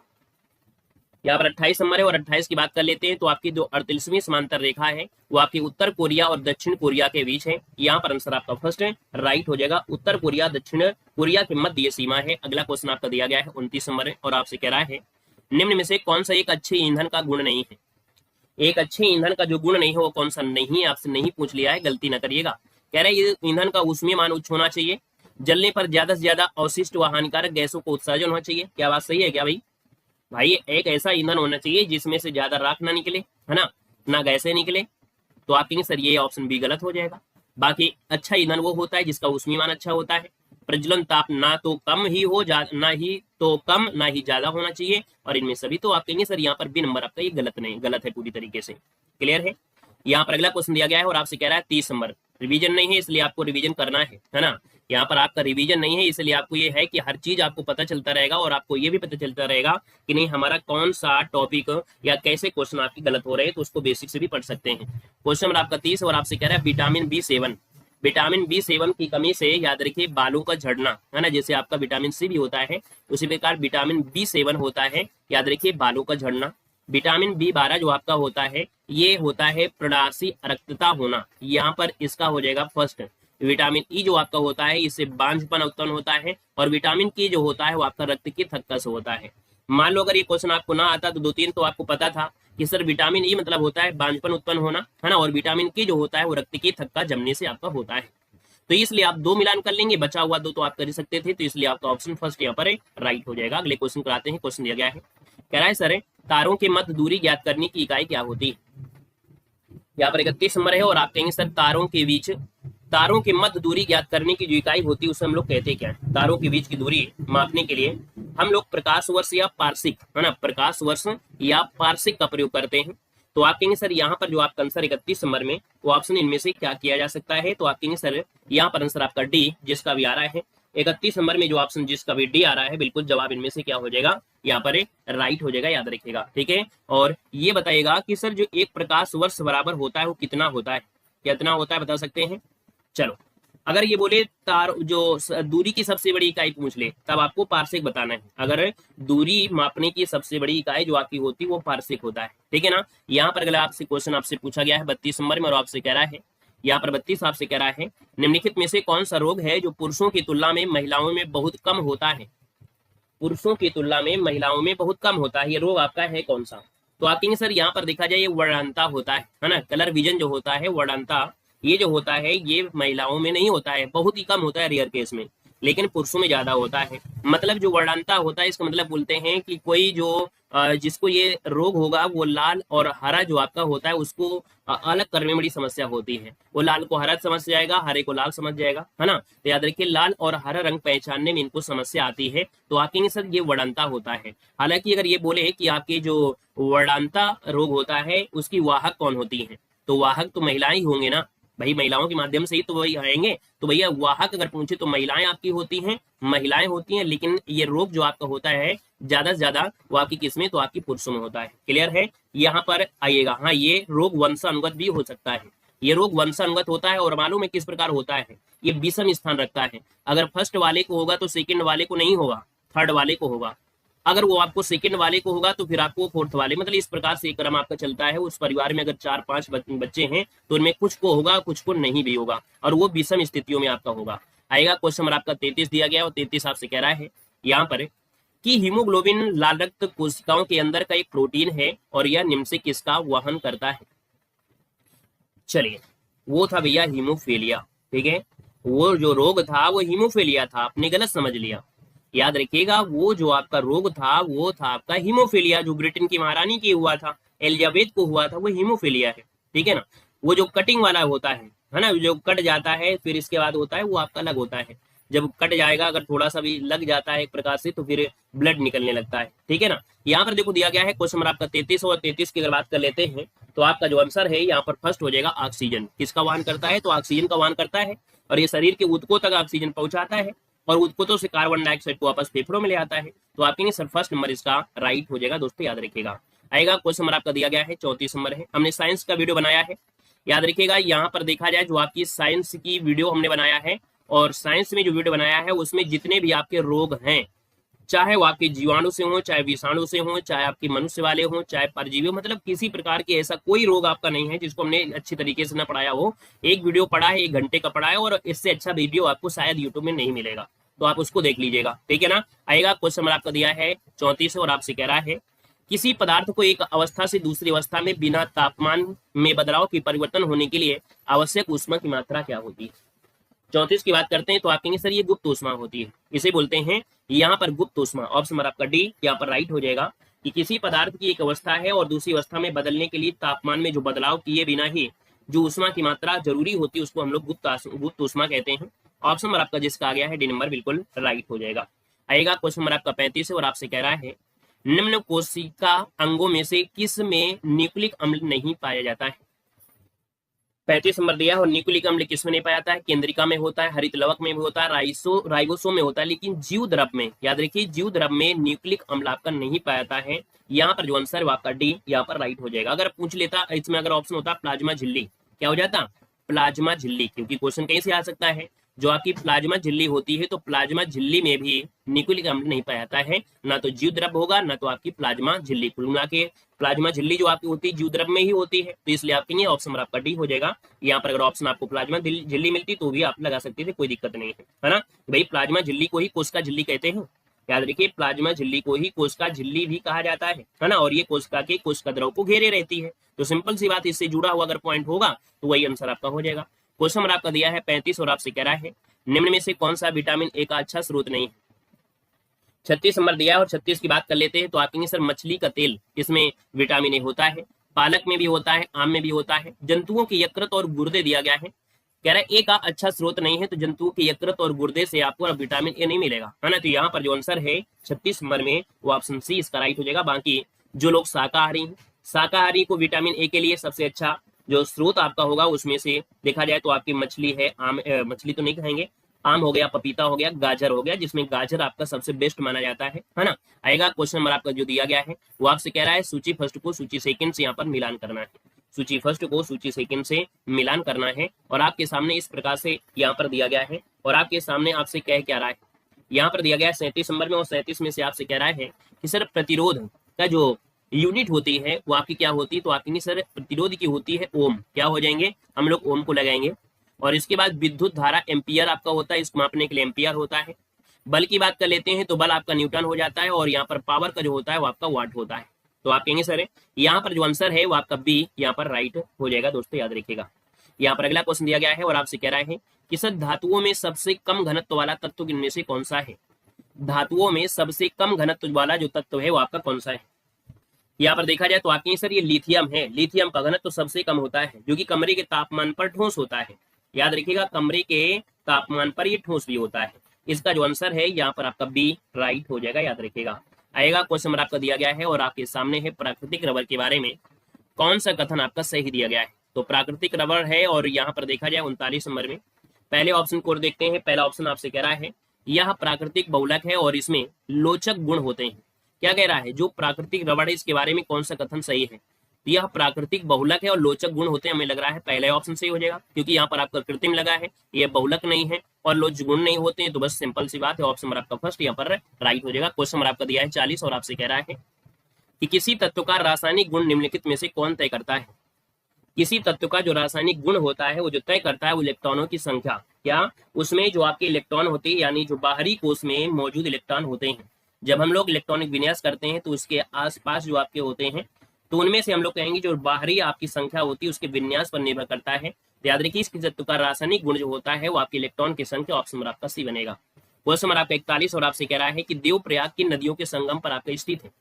यहाँ पर 28 नंबर है और 28 की बात कर लेते हैं तो आपकी जो 38वीं समांतर रेखा है वो आपकी उत्तर कोरिया और दक्षिण कोरिया के बीच है। यहाँ पर आंसर आपका फर्स्ट है राइट हो जाएगा, उत्तर कोरिया दक्षिण कोरिया के मध्य ये सीमा है। अगला क्वेश्चन आपका दिया गया है 29 नंबर है और आपसे कह रहा है निम्न में से कौन सा एक अच्छे ईंधन का गुण नहीं है। एक अच्छे ईंधन का जो गुण नहीं है वो कौन सा नहीं है, आपसे नहीं पूछ लिया है, गलती न करिएगा। कह रहे हैं ईंधन का ऊष्मीयमान उच्च होना चाहिए, जलने पर ज्यादा से ज्यादा अवशिष्ट व हानिकारक गैसों को उत्सर्जन होना चाहिए। क्या बात सही है क्या भाई एक ऐसा ईंधन होना चाहिए जिसमें से ज्यादा राख ना निकले, है ना गैसें निकले। तो आप कहेंगे सर ये ऑप्शन बी गलत हो जाएगा। बाकी अच्छा ईंधन वो होता है जिसका ऊष्मीयमान अच्छा होता है, प्रज्वलन ताप ना तो कम ही हो ना ही तो कम ना ही ज्यादा होना चाहिए, और इनमें सभी। तो आप कहेंगे सर यहाँ पर बी नंबर आपका ये गलत है पूरी तरीके से। क्लियर है। यहाँ पर अगला क्वेश्चन दिया गया है और आपसे कह रहा है 30 नंबर, रिवीजन नहीं है इसलिए आपको रिवीजन करना है ना। यहाँ पर आपका रिवीजन नहीं है इसलिए आपको ये है कि हर चीज आपको पता चलता रहेगा और आपको ये भी पता चलता रहेगा कि नहीं हमारा कौन सा टॉपिक या कैसे क्वेश्चन आपके गलत हो रहे हैं, तो उसको बेसिक से भी पढ़ सकते हैं। क्वेश्चन नंबर आपका 30 और आपसे कह रहा है विटामिन B7। विटामिन B7 की कमी से याद रखिए बालों का झड़ना, है ना, जैसे आपका विटामिन सी भी होता है उसी प्रकार विटामिन B7 होता है, याद रखिए बालों का झड़ना। विटामिन B12 जो आपका होता है ये होता है प्रणासी अरक्तता होना, यहाँ पर इसका हो जाएगा फर्स्ट। विटामिन ई जो आपका होता है इससे बांझपन उत्पन्न होता है, और विटामिन के जो होता है वो आपका रक्त की थक्का से होता है। मान लो अगर ये क्वेश्चन आपको ना आता तो 2-3 तो आपको पता था कि सर विटामिन ई मतलब होता है बांझपन उत्पन्न होना, है ना, और विटामिन के जो होता है वो रक्त की थक्का जमने से आपका होता है। तो इसलिए आप 2 मिलान कर लेंगे, बचा हुआ 2 तो आप कर सकते थे, तो इसलिए आपका ऑप्शन फर्स्ट यहाँ पर राइट हो जाएगा। अगले क्वेश्चन कराते हैं। क्वेश्चन दिया गया है, कह रहा है सर तारों के मध्य दूरी ज्ञात करने की इकाई क्या होती है। यहाँ पर 31 नंबर है और आप कहेंगे सर तारों के मध्य दूरी ज्ञात करने की जो इकाई होती है उसे हम लोग कहते क्या है। तारों के बीच की दूरी मापने के लिए हम लोग प्रकाश वर्ष या पार्शिक, है ना, प्रकाश वर्ष या पार्शिक का प्रयोग करते हैं। तो आप कहेंगे सर यहाँ पर जो आपका आंसर 31 नंबर में वो ऑप्शन इनमें से क्या किया जा सकता है, तो आप कहेंगे सर यहाँ पर आंसर आपका डी जिसका भी आ रहा है 31 नंबर में जो ऑप्शन जिसका भी डी आ रहा है बिल्कुल जवाब इनमें से क्या हो जाएगा, यहाँ पर राइट हो जाएगा, याद रखिएगा। ठीक है, और ये बताइएगा कि सर जो एक प्रकाश वर्ष बराबर होता है वो कितना होता है, कितना होता है बता सकते हैं। चलो अगर ये बोले तार जो दूरी की सबसे बड़ी इकाई पूछ ले तब आपको पार्शिक बताना है। अगर दूरी मापने की सबसे बड़ी इकाई जो आपकी होती है वो पार्शिक होता है, ठीक है ना। यहाँ पर अगला आपसे क्वेश्चन आपसे पूछा गया है 32 नंबर में और आपसे कह रहा है, यहाँ पर 32 आपसे कह रहा है निम्नलिखित में से कौन सा रोग है जो पुरुषों की तुलना में महिलाओं में बहुत कम होता है। पुरुषों की तुलना में महिलाओं में बहुत कम होता है, ये रोग आपका है कौन सा। तो आप कहेंगे सर यहाँ पर देखा जाए ये वर्णांता होता है ना, कलर विजन जो होता है वर्णांता, ये जो होता है ये महिलाओं में नहीं होता है, बहुत ही कम होता है रेयर केस में, लेकिन पुरुषों में ज्यादा होता है। मतलब जो वर्णांता होता है इसका मतलब बोलते हैं कि कोई जो जिसको ये रोग होगा वो लाल और हरा जो आपका होता है उसको अलग करने में बड़ी समस्या होती है। वो लाल को हरा समझ जाएगा, हरे को लाल समझ जाएगा, है ना। तो याद रखिए लाल और हरा रंग पहचानने में इनको समस्या आती है, तो आप कहेंगे सर ये वर्णांता होता है। हालांकि अगर ये बोले कि आपके जो वर्णांता रोग होता है उसकी वाहक कौन होती है, तो वाहक तो महिलाएं ही होंगे ना भाई, महिलाओं के माध्यम से ही तो वही आएंगे। तो भैया वाहक अगर पूछे तो महिलाएं आपकी होती हैं, महिलाएं होती हैं, लेकिन ये रोग जो आपका होता है ज्यादा से ज्यादा वो आपकी किस्में तो आपकी पुरुषों में होता है। क्लियर है, यहाँ पर आइएगा। हाँ, ये रोग वंशानुगत भी हो सकता है, ये रोग वंशानुगत होता है और मालूम है किस प्रकार होता है, ये विषम स्थान रखता है। अगर फर्स्ट वाले को होगा तो सेकेंड वाले को नहीं होगा, थर्ड वाले को होगा। अगर वो आपको सेकंड वाले को होगा तो फिर आपको फोर्थ वाले, मतलब इस प्रकार से क्रम आपका चलता है। उस परिवार में अगर 4-5 बच्चे हैं तो उनमें कुछ को होगा कुछ को नहीं भी होगा, और वो विषम स्थितियों में आपका होगा। आएगा क्वेश्चन नंबर आपका 33 दिया गया और 33 आपसे कह रहा है यहाँ पर कि हीमोग्लोबिन लाल रक्त कोशिकाओं के अंदर का एक प्रोटीन है और यह निम्न से किसका वहन करता है। चलिए, वो था भैया हीमोफीलिया, ठीक है। वो जो रोग था वो हीमोफीलिया था, आपने गलत समझ लिया। याद रखिएगा वो जो आपका रोग था वो था आपका हीमोफीलिया, जो ब्रिटेन की महारानी की हुआ था, एलिजाबेथ को हुआ था, वो हीमोफीलिया है, ठीक है ना। वो जो कटिंग वाला होता है ना, जो कट जाता है फिर इसके बाद होता है वो आपका अलग होता है। जब कट जाएगा अगर थोड़ा सा भी लग जाता है एक प्रकार से तो फिर ब्लड निकलने लगता है, ठीक है ना। यहाँ पर देखो दिया गया है क्वेश्चन नंबर आपका 33 और 33 की अगर बात कर लेते हैं तो आपका जो आंसर है यहाँ पर फर्स्ट हो जाएगा ऑक्सीजन। किसका वहन करता है, तो ऑक्सीजन का वहन करता है, और ये शरीर के ऊतकों तक ऑक्सीजन पहुंचाता है और ऊतकों से कार्बन डाइऑक्साइड को वापस फेफड़ों में ले आता है। तो आपके सर फर्स्ट नंबर इसका राइट हो जाएगा दोस्तों, याद रखिएगा। आएगा क्वेश्चन नंबर आपका दिया गया है 34 नंबर है, हमने साइंस का वीडियो बनाया है। याद रखिएगा यहाँ पर देखा जाए जो आपकी साइंस की वीडियो हमने बनाया है, और साइंस में जो वीडियो बनाया है उसमें जितने भी आपके रोग हैं, चाहे वो आपके जीवाणु से हो, चाहे विषाणु से हो, चाहे आपके मनुष्य वाले हो, चाहे परजीवी हो, मतलब किसी प्रकार के ऐसा कोई रोग आपका नहीं है जिसको हमने अच्छी तरीके से ना पढ़ाया हो। एक वीडियो पढ़ा है, 1 घंटे का पढ़ा है, और इससे अच्छा वीडियो आपको शायद यूट्यूब में नहीं मिलेगा, तो आप उसको देख लीजिएगा, ठीक है ना। आएगा क्वेश्चन नंबर आपका दिया है 34 और आपसे कह रहा है किसी पदार्थ को एक अवस्था से दूसरी अवस्था में बिना तापमान में बदलाव की परिवर्तन होने के लिए आवश्यक ऊष्मा की मात्रा क्या होती है। 34 की बात करते हैं तो आप कहेंगे सर ये गुप्त ऊष्मा होती है, इसे बोलते हैं यहाँ पर गुप्त ऊष्मा। ऑप्शन नंबर आपका डी यहाँ पर राइट हो जाएगा कि किसी पदार्थ की एक अवस्था है और दूसरी अवस्था में बदलने के लिए तापमान में जो बदलाव किए बिना ही जो ऊष्मा की मात्रा जरूरी होती है उसको हम लोग गुप्त ऊष्मा कहते हैं। ऑप्शन नंबर आपका जिसका आ गया है डी नंबर बिल्कुल राइट हो जाएगा। आएगा क्वेश्चन नंबर आपका 35 और आपसे कह रहा है निम्न कोशिका अंगों में से किस में न्यूक्लिक अम्ल नहीं पाया जाता है। 35 नंबर दिया है, और न्यूक्लिक अम्ल किसमें नहीं पाया जाता है, केंद्रिका में होता है, हरित लवक में भी होता है, राइबोसोम में होता है, लेकिन जीव द्रव में, याद रखिए जीव द्रव में न्यूक्लिक अम्ल आपका नहीं पाया जाता है। यहाँ पर जो आंसर है आपका डी यहाँ पर राइट हो जाएगा। अगर पूछ लेता इसमें अगर ऑप्शन होता प्लाज्मा झिल्ली, क्या हो जाता प्लाज्मा झिल्ली, क्योंकि क्वेश्चन कहीं से आ सकता है। जो आपकी प्लाज्मा झिल्ली होती है तो प्लाज्मा झिल्ली में भी न्यूक्लिक अम्ल नहीं पाया जाता है, ना तो जीव द्रव होगा ना तो आपकी प्लाज्मा झिल्ली। कुल मिला के प्लाज्मा झिल्ली जो आपकी होती है जीव द्रव में ही होती है, तो इसलिए आपके लिए ऑप्शन नंबर आपका डी हो जाएगा। यहाँ पर अगर ऑप्शन आपको प्लाज्मा झिल्ली मिलती तो भी आप लगा सकते थे, कोई दिक्कत नहीं है ना। भाई प्लाज्मा झिल्ली को ही कोशिका झिल्ली कहते हैं, याद रखिए प्लाज्मा झिल्ली को ही कोशिका झिल्ली भी कहा जाता है ना। और ये कोशिका के कोशिका द्रव को घेरे रहती है, तो सिंपल सी बात, इससे जुड़ा हुआ अगर पॉइंट होगा तो वही आंसर आपका हो जाएगा। क्वेश्चन नंबर आपका दिया है 35 और आपसे कह रहा है निम्न में से कौन सा विटामिन ए का अच्छा स्रोत नहीं है। 36 नंबर दिया है और 36 की बात कर लेते हैं तो आप कहेंगे सर मछली का तेल इसमें विटामिन ए होता है, पालक में भी होता है, आम में भी होता है, जंतुओं के यकृत और गुर्दे दिया गया है। कह रहा है ए का अच्छा स्रोत नहीं है, तो जंतुओं के यकृत और गुर्दे से आपको विटामिन ए नहीं मिलेगा, है ना। तो यहाँ पर जो आंसर है 36 नंबर में वो ऑप्शन सी इसका राइट हो जाएगा। बाकी जो लोग शाकाहारी हैं, शाकाहारी को विटामिन ए के लिए सबसे अच्छा जो स्रोत आपका होगा उसमें से देखा जाए तो आपकी मछली है, आम मछली तो नहीं कहेंगे, आम हो गया, पपीता हो गया, गाजर हो गया, जिसमें गाजर आपका सबसे बेस्ट माना जाता है ना। आएगा क्वेश्चन नंबर आपका जो दिया गया है वो आपसे कह रहा है सूची फर्स्ट को सूची सेकंड से यहाँ पर मिलान करना है। सूची फर्स्ट को सूची सेकंड से मिलान करना है, और आपके सामने इस प्रकार से यहाँ पर दिया गया है, और आपके सामने आपसे कह क्या रहा है, यहाँ पर दिया गया है 37 नंबर में, और 37 में से आपसे कह रहा है कि सर प्रतिरोध का जो यूनिट होती है वो आपकी क्या होती है, तो आपकी सर प्रतिरोध की होती है ओम। क्या हो जाएंगे, हम लोग ओम को लगाएंगे। और इसके बाद विद्युत धारा एम्पियर आपका होता है, इसको मापने के लिए एम्पियर होता है। बल की बात कर लेते हैं तो बल आपका न्यूटन हो जाता है, और यहाँ पर पावर का जो होता है वो आपका वाट होता है। तो आप कहेंगे सर यहाँ पर जो आंसर है वो आपका बी यहाँ पर राइट हो जाएगा दोस्तों, याद रखिएगा। यहाँ पर अगला क्वेश्चन दिया गया है और आपसे कह रहा है कि सर धातुओं में सबसे कम घनत्व वाला तत्व इनमें से कौन सा है। धातुओं में सबसे कम घनत्व वाला जो तत्व है वो आपका कौन सा है। यहाँ पर देखा जाए तो आपके सर ये लिथियम है। लिथियम का घनत्व सबसे कम होता है, जो कि कमरे के तापमान पर ठोस होता है। याद रखिएगा, कमरे के तापमान पर ये ठोस भी होता है। इसका जो आंसर है यहाँ पर आपका बी राइट हो जाएगा, याद रखिएगा। आएगा क्वेश्चन नंबर आपका दिया गया है और आपके सामने है प्राकृतिक रबर के बारे में कौन सा कथन आपका सही दिया गया है। तो प्राकृतिक रबर है और यहाँ पर देखा जाए 39 नंबर में पहले ऑप्शन को देखते हैं। पहला ऑप्शन आपसे कह रहा है यह प्राकृतिक बहुलक है और इसमें लोचक गुण होते हैं। क्या कह रहा है, जो प्राकृतिक रबर है इसके बारे में कौन सा कथन सही है। यह प्राकृतिक बहुलक है और लोचक गुण होते हैं, हमें लग रहा है पहले ऑप्शन सही हो जाएगा, क्योंकि यहाँ पर आपका कृत्रिम लगा है, ये बहुलक नहीं है और लोचक गुण नहीं होते हैं, तो बस सिंपल सी बात है, ऑप्शन नंबर आपका फर्स्ट यहाँ पर राइट हो जाएगा। क्वेश्चन नंबर आपका दिया है 40 और आपसे कह रहा है कि किसी तत्व का रासायनिक गुण निम्नलिखित में से कौन तय करता है। किसी तत्व का जो रासायनिक गुण होता है वो जो तय करता है वो इलेक्ट्रॉनों की संख्या। क्या उसमें जो आपके इलेक्ट्रॉन होते हैं, यानी जो बाहरी कोश में मौजूद इलेक्ट्रॉन होते हैं, जब हम लोग इलेक्ट्रॉनिक विन्यास करते हैं तो उसके आसपास जो आपके होते हैं, तो उनमें से हम लोग कहेंगे जो बाहरी आपकी संख्या होती है उसके विन्यास पर निर्भर करता है। याद रखिए, इस तत्व का रासायनिक गुण जो होता है वो आपके इलेक्ट्रॉन की संख्या, ऑप्शन नंबर आपका सी बनेगा। क्वेश्चन नंबर आपका 41 और आपसे कह रहा है कि देवप्रयाग की नदियों के संगम पर आपका स्थित है।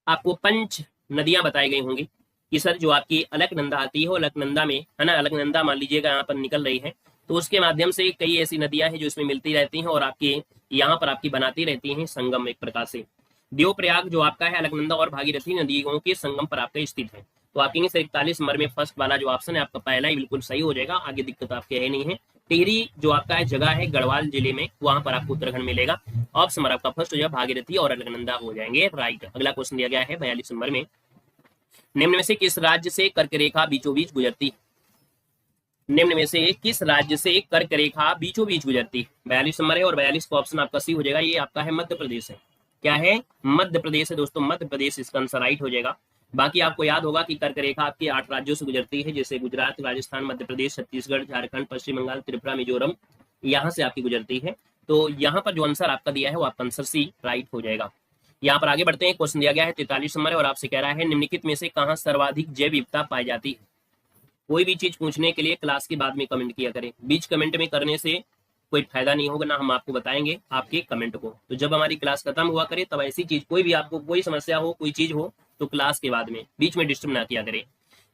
आपको 5 नदियां बताई गई होंगी कि सर जो आपकी अलकनंदा आती है, अलकनंदा में है ना, अलकनंदा मान लीजिएगा यहाँ पर निकल रही है, तो उसके माध्यम से कई ऐसी नदियां हैं जो इसमें मिलती रहती हैं और आपके यहाँ पर आपकी बनाती रहती हैं संगम एक प्रकार से। देवप्रयाग जो आपका है अलकनंदा और भागीरथी नदियों के संगम पर आपका स्थित है। तो आपके 41 नंबर में फर्स्ट वाला जो ऑप्शन है आपका पहला ही बिल्कुल सही हो जाएगा, आगे दिक्कत आपके है नहीं है। टिहरी जो आपका है जगह है गढ़वाल जिले में, वहां पर आपको उत्तराखंड मिलेगा। ऑप्शन नंबर आपका फर्स्ट हो जाएगा, भागीरथी और अलकनंदा हो जाएंगे राइट। अगला क्वेश्चन दिया गया है 42 नंबर में, निम्न में से किस राज्य से कर्क रेखा बीचों बीच गुजरती है। निम्न में से किस राज्य से कर्क रेखा बीचों बीच गुजरती है। 42 नंबर है और 42 का ऑप्शन आपका सी हो जाएगा, ये आपका है मध्य प्रदेश है। क्या है, मध्य प्रदेश है दोस्तों, मध्य प्रदेश इसका आंसर राइट हो जाएगा। बाकी आपको याद होगा कि कर्क रेखा आपके 8 राज्यों से गुजरती है, जैसे गुजरात, राजस्थान, मध्य प्रदेश, छत्तीसगढ़, झारखंड, पश्चिम बंगाल, त्रिपुरा, मिजोरम, यहाँ से आपकी गुजरती है। तो यहाँ पर जो आंसर आपका दिया है वो आपका आंसर सी राइट हो जाएगा। यहाँ पर आगे बढ़ते हैं, क्वेश्चन दिया गया है 43 नंबर और आपसे कह रहा है निम्नलिखित में से कहाँ सर्वाधिक जैव विविधता पाई जाती है। कोई भी चीज पूछने के लिए क्लास के बाद में कमेंट किया करें, बीच कमेंट में करने से कोई फायदा नहीं होगा, ना हम आपको बताएंगे आपके कमेंट को। तो जब हमारी क्लास खत्म हुआ करे तब ऐसी चीज कोई भी आपको कोई समस्या हो, कोई चीज हो, तो क्लास के बाद में बीच में डिस्टर्ब ना किया करें।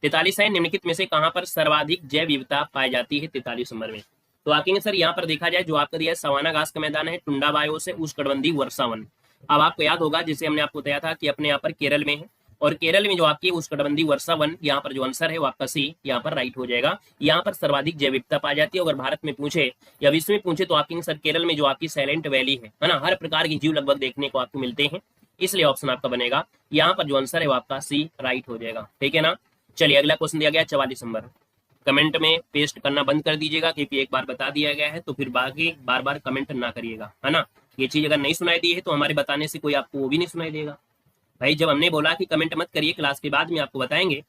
43 है, निम्नलिखित में से कहाँ पर सर्वाधिक जैव विविधता पाई जाती है 43 नंबर में। तो आगे सर यहाँ पर देखा जाए जो आपका दिया है सवाना घास का मैदान है, टुंडा बायो से उष्णकटिबंधीय वर्षावन। अब आपको याद होगा जिसे हमने आपको बताया था कि अपने यहाँ पर केरल में है, और केरल में जो आपकी उष्णकटिबंधीय वर्षावन, यहाँ पर जो आंसर है वो आपका सी यहाँ पर राइट हो जाएगा। यहाँ पर सर्वाधिक जैव विविधता पाई जाती है। अगर भारत में पूछे या विश्व में पूछे तो आपके सर केरल में जो आपकी साइलेंट वैली है ना, हर प्रकार की जीव लगभग देखने को आपको मिलते हैं, इसलिए ऑप्शन आपका बनेगा यहाँ पर जो आंसर है वो आपका सी राइट हो जाएगा। ठीक है ना। चलिए अगला क्वेश्चन दिया गया 44 नंबर। कमेंट में पेस्ट करना बंद कर दीजिएगा, क्योंकि एक बार बता दिया गया है तो फिर बाकी बार बार कमेंट ना करिएगा, है ना। ये चीज अगर नहीं सुनाई दी है तो हमारे बताने से कोई आपको वो भी नहीं सुनाई देगा भाई। जब हमने बोला कि कमेंट मत करिए, क्लास के बाद में आपको बताएंगे,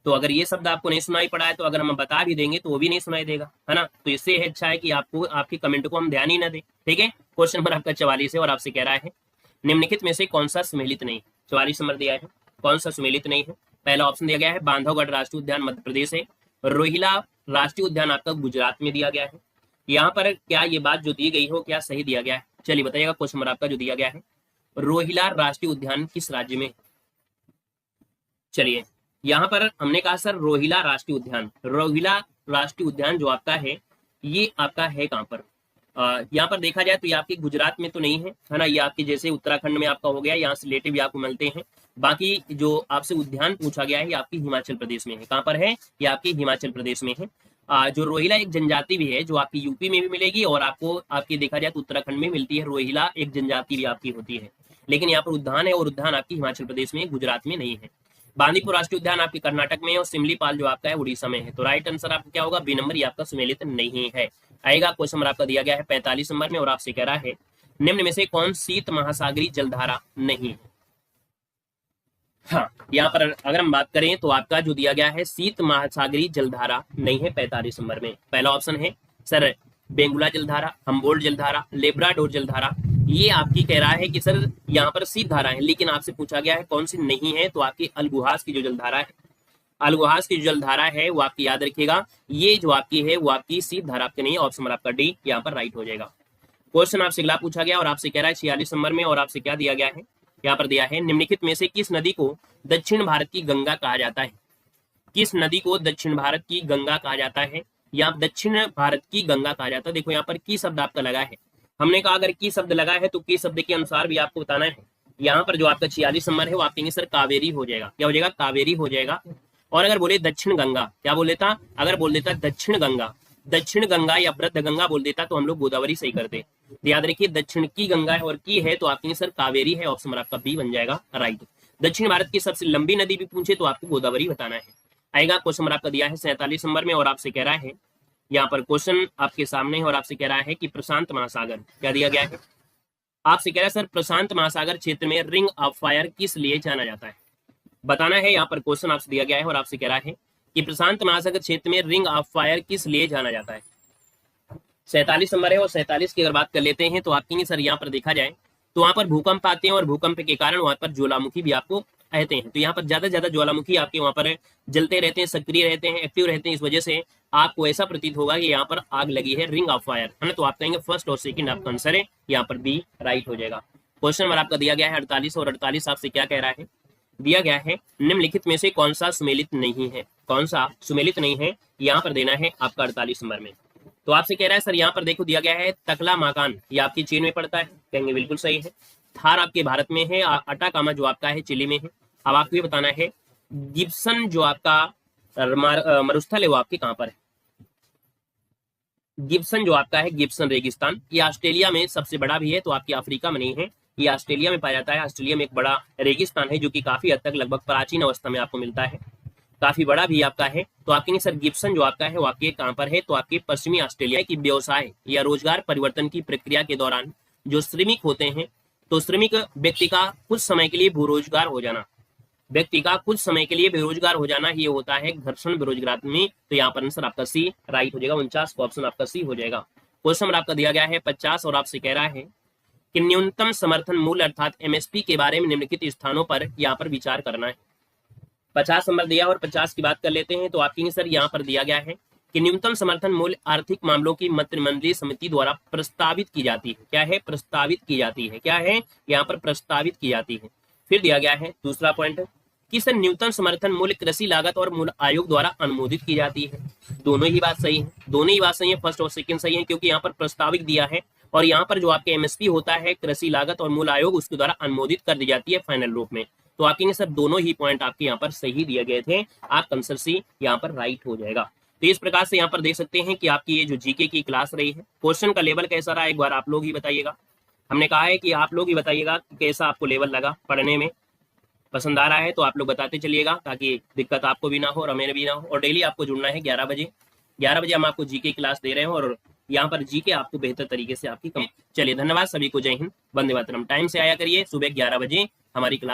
तो अगर ये शब्द आपको नहीं सुनाई पड़ा है तो अगर हम बता भी देंगे तो वो भी नहीं सुनाई देगा, है ना। तो इससे अच्छा है कि आपको आपके कमेंट को हम ध्यान ही ना दें। ठीक है। क्वेश्चन नंबर आपका 44 है और आपसे कह रहा है निम्नलिखित में से कौन सा सुमेलित नहीं। 44 नंबर दिया है, कौन सा सुमेलित नहीं है। पहला ऑप्शन दिया गया है बांधवगढ़ राष्ट्रीय उद्यान मध्य प्रदेश है, रोहिला राष्ट्रीय उद्यान आपका गुजरात में दिया गया है। यहाँ पर क्या ये बात जो दी गई हो क्या सही दिया गया है, चलिए बताइएगा। क्वेश्चन नंबर आपका जो दिया गया है रोहिला राष्ट्रीय उद्यान किस राज्य में। चलिए यहाँ पर हमने कहा सर रोहिला राष्ट्रीय उद्यान, रोहिला राष्ट्रीय उद्यान जो आपका है ये आपका है कहाँ पर। यहाँ पर देखा जाए तो ये आपके गुजरात में तो नहीं है ना, ये आपके जैसे उत्तराखंड में आपका हो गया, यहाँ से रिलेटिव आपको मिलते हैं। बाकी जो आपसे उद्यान पूछा गया है ये आपकी हिमाचल प्रदेश में है। कहाँ पर है, ये आपकी हिमाचल प्रदेश में है। जो रोहिला एक जनजाति भी है जो आपकी यूपी में भी मिलेगी और आपको आपकी देखा जाए तो उत्तराखंड में मिलती है। रोहिला एक जनजाति भी आपकी होती है, लेकिन यहाँ पर उद्यान है और उद्यान आपकी हिमाचल प्रदेश में, गुजरात में नहीं है। बांदीपुर राष्ट्रीय उद्यान आपके कर्नाटक में है और सिमलीपाल जो आपका है उड़ीसा में है। तो राइट आंसर आपका क्या होगा, बी नंबर, ये आपका सुमेलित नहीं है। आएगा क्वेश्चन नंबर आपका दिया गया है 45 नंबर में और आपसे कह रहा है निम्न में से कौन शीत महासागरीय जलधारा नहीं है। हाँ, यहाँ पर अगर हम बात करें तो आपका जो दिया गया है शीत महासागरीय जलधारा नहीं है 45 नंबर में। पहला ऑप्शन है सर बेंगुला जलधारा, हम्बोल्ट जलधारा, लेब्राडोर जलधारा, ये आपकी कह रहा है कि सर यहाँ पर शीत धारा है, लेकिन आपसे पूछा गया है कौन सी नहीं है, तो आपकी अलगुहास की जो जलधारा है, अलगुहास की जो जलधारा है वो आपकी याद रखिएगा, ये जो आपकी है वो आपकी शीत धारा आपके नहीं है। ऑप्शन नंबर आपका डी यहाँ पर राइट हो जाएगा। क्वेश्चन आपसे अगला पूछा गया और आपसे कह रहा है 46 नंबर में, और आपसे क्या दिया गया है, यहाँ पर दिया है निम्नलिखित में से किस नदी को दक्षिण भारत की गंगा कहा जाता है। किस नदी को दक्षिण भारत की गंगा कहा जाता है, या दक्षिण भारत की गंगा कहा जाता है। देखो यहाँ पर की शब्द आपका लगा है, हमने कहा अगर की शब्द लगा है तो की शब्द के अनुसार भी आपको बताना है। यहाँ पर जो आपका 46 नंबर है वो आप कहेंगे सर कावेरी हो जाएगा। क्या हो जाएगा, कावेरी हो जाएगा। और अगर बोले दक्षिण गंगा, क्या बोल देता, अगर बोल देता दक्षिण गंगा, दक्षिण गंगा या वृद्ध गंगा बोल देता तो हम लोग गोदावरी सही करते। याद रखिए दक्षिण की गंगा है और की है तो आप कहेंगे सर कावेरी है। ऑप्शन नंबर आपका बी बन जाएगा राइट। दक्षिण भारत की सबसे लंबी नदी भी पूछे तो आपको गोदावरी बताना है। आएगा क्वेश्चन नंबर आपका दिया है 47 नंबर में, और आपसे कह रहा है यहाँ पर क्वेश्चन आपके सामने है और आपसे कह रहा है कि प्रशांत महासागर, क्या दिया गया है, आपसे कह रहा है सर प्रशांत महासागर क्षेत्र में रिंग ऑफ फायर किस लिए जाना जाता है, बताना है। यहाँ पर क्वेश्चन आपसे दिया गया है और आपसे कह रहा है कि प्रशांत महासागर क्षेत्र में रिंग ऑफ फायर किस लिए जाना जाता है। 47 नंबर है और 47 की अगर बात कर लेते हैं तो आप कहेंगे सर यहाँ पर देखा जाए तो वहां पर भूकंप आते हैं और भूकंप के कारण वहां पर ज्वालामुखी भी आपको रहते हैं। तो यहाँ पर ज्यादा से ज्यादा ज्वालामुखी आपके वहां पर जलते रहते हैं, सक्रिय रहते हैं, एक्टिव रहते हैं। इस वजह से आपको ऐसा प्रतीत होगा कि यहाँ पर आग लगी है, रिंग ऑफ फायर है ना। तो आप कहेंगे फर्स्ट और सेकंड आपका आंसर है, यहाँ पर बी राइट हो जाएगा। क्वेश्चन नंबर आपका दिया गया है 48, और 48 आपसे क्या कह रहा है, दिया गया है निम्नलिखित में से कौन सा सुमेलित नहीं है, कौन सा सुमेलित नहीं है, यहाँ पर देना है आपका 48 नंबर में। तो आपसे कह रहा है सर यहाँ पर देखो दिया गया है तकला माकान, ये आपकी चीन में पड़ता है, कहेंगे बिल्कुल सही है। थार आपके भारत में है, अटाकामा जो आपका है चिली में है। अब आपको ये बताना है गिब्सन जो आपका मरुस्थल है वो आपके कहां पर है। गिब्सन जो आपका है गिब्सन रेगिस्तान, ये ऑस्ट्रेलिया में सबसे बड़ा भी है, तो आपकी अफ्रीका में नहीं है, ये ऑस्ट्रेलिया में पाया जाता है। ऑस्ट्रेलिया में एक बड़ा रेगिस्तान है जो कि काफी हद तक लगभग प्राचीन अवस्था में आपको मिलता है, काफी बड़ा भी आपका है। तो आप कहेंगे सर गिब्सन जो आपका है वो आपके कहां पर है, तो आपके पश्चिमी ऑस्ट्रेलिया की व्यवसाय या रोजगार परिवर्तन की प्रक्रिया के दौरान जो श्रमिक होते हैं, तो श्रमिक व्यक्ति का कुछ समय के लिए बेरोजगार हो जाना, व्यक्ति का कुछ समय के लिए बेरोजगार हो जाना, ये होता है घर्षण बेरोजगार में। तो यहाँ पर आंसर आपका सी राइट हो जाएगा। 49 का ऑप्शन आपका सी हो जाएगा। क्वेश्चन नंबर आपका दिया गया है 50, और आपसे कह रहा है कि न्यूनतम समर्थन मूल्य अर्थात एमएसपी के बारे में निम्नलिखित स्थानों पर यहाँ पर विचार करना है। 50 नंबर दिया और 50 की बात कर लेते हैं। तो आप कहेंगे सर यहाँ पर दिया गया है कि न्यूनतम समर्थन मूल्य आर्थिक मामलों की मंत्रिमंडलीय समिति द्वारा प्रस्तावित की जाती है। क्या है, प्रस्तावित की जाती है, क्या है यहाँ पर प्रस्तावित की जाती है। फिर दिया गया है दूसरा पॉइंट कि सर न्यूनतम समर्थन मूल्य कृषि लागत और मूल्य आयोग द्वारा अनुमोदित की जाती है। दोनों ही बात सही है, दोनों ही बात सही है, फर्स्ट और सेकंड सही है, क्योंकि यहाँ पर प्रस्तावित दिया है और यहाँ पर जो आपके एमएसपी होता है कृषि लागत और मूल्य आयोग उसके द्वारा अनुमोदित कर दी जाती है फाइनल रूप में। तो आप कहेंगे सर दोनों ही पॉइंट आपके यहाँ पर सही दिए गए थे, आपका आंसर सी यहाँ पर राइट हो जाएगा। तो इस प्रकार से यहाँ पर देख सकते हैं कि आपकी ये जो जीके की क्लास रही है, क्वेश्चन का लेवल कैसा रहा एक बार आप लोग ही बताइएगा। हमने कहा है कि आप लोग ही बताइएगा कि कैसा आपको लेवल लगा, पढ़ने में पसंद आ रहा है तो आप लोग बताते चलिएगा ताकि दिक्कत आपको भी ना हो और मेरे भी ना हो। और डेली आपको जुड़ना है 11 बजे, 11 बजे हम आपको जीके क्लास दे रहे हैं और यहाँ पर जीके आपको बेहतर तरीके से आपकी चलिए धन्यवाद सभी को, जय हिंद, वंदे मातरम। टाइम से आया करिए, सुबह 11 बजे हमारी क्लास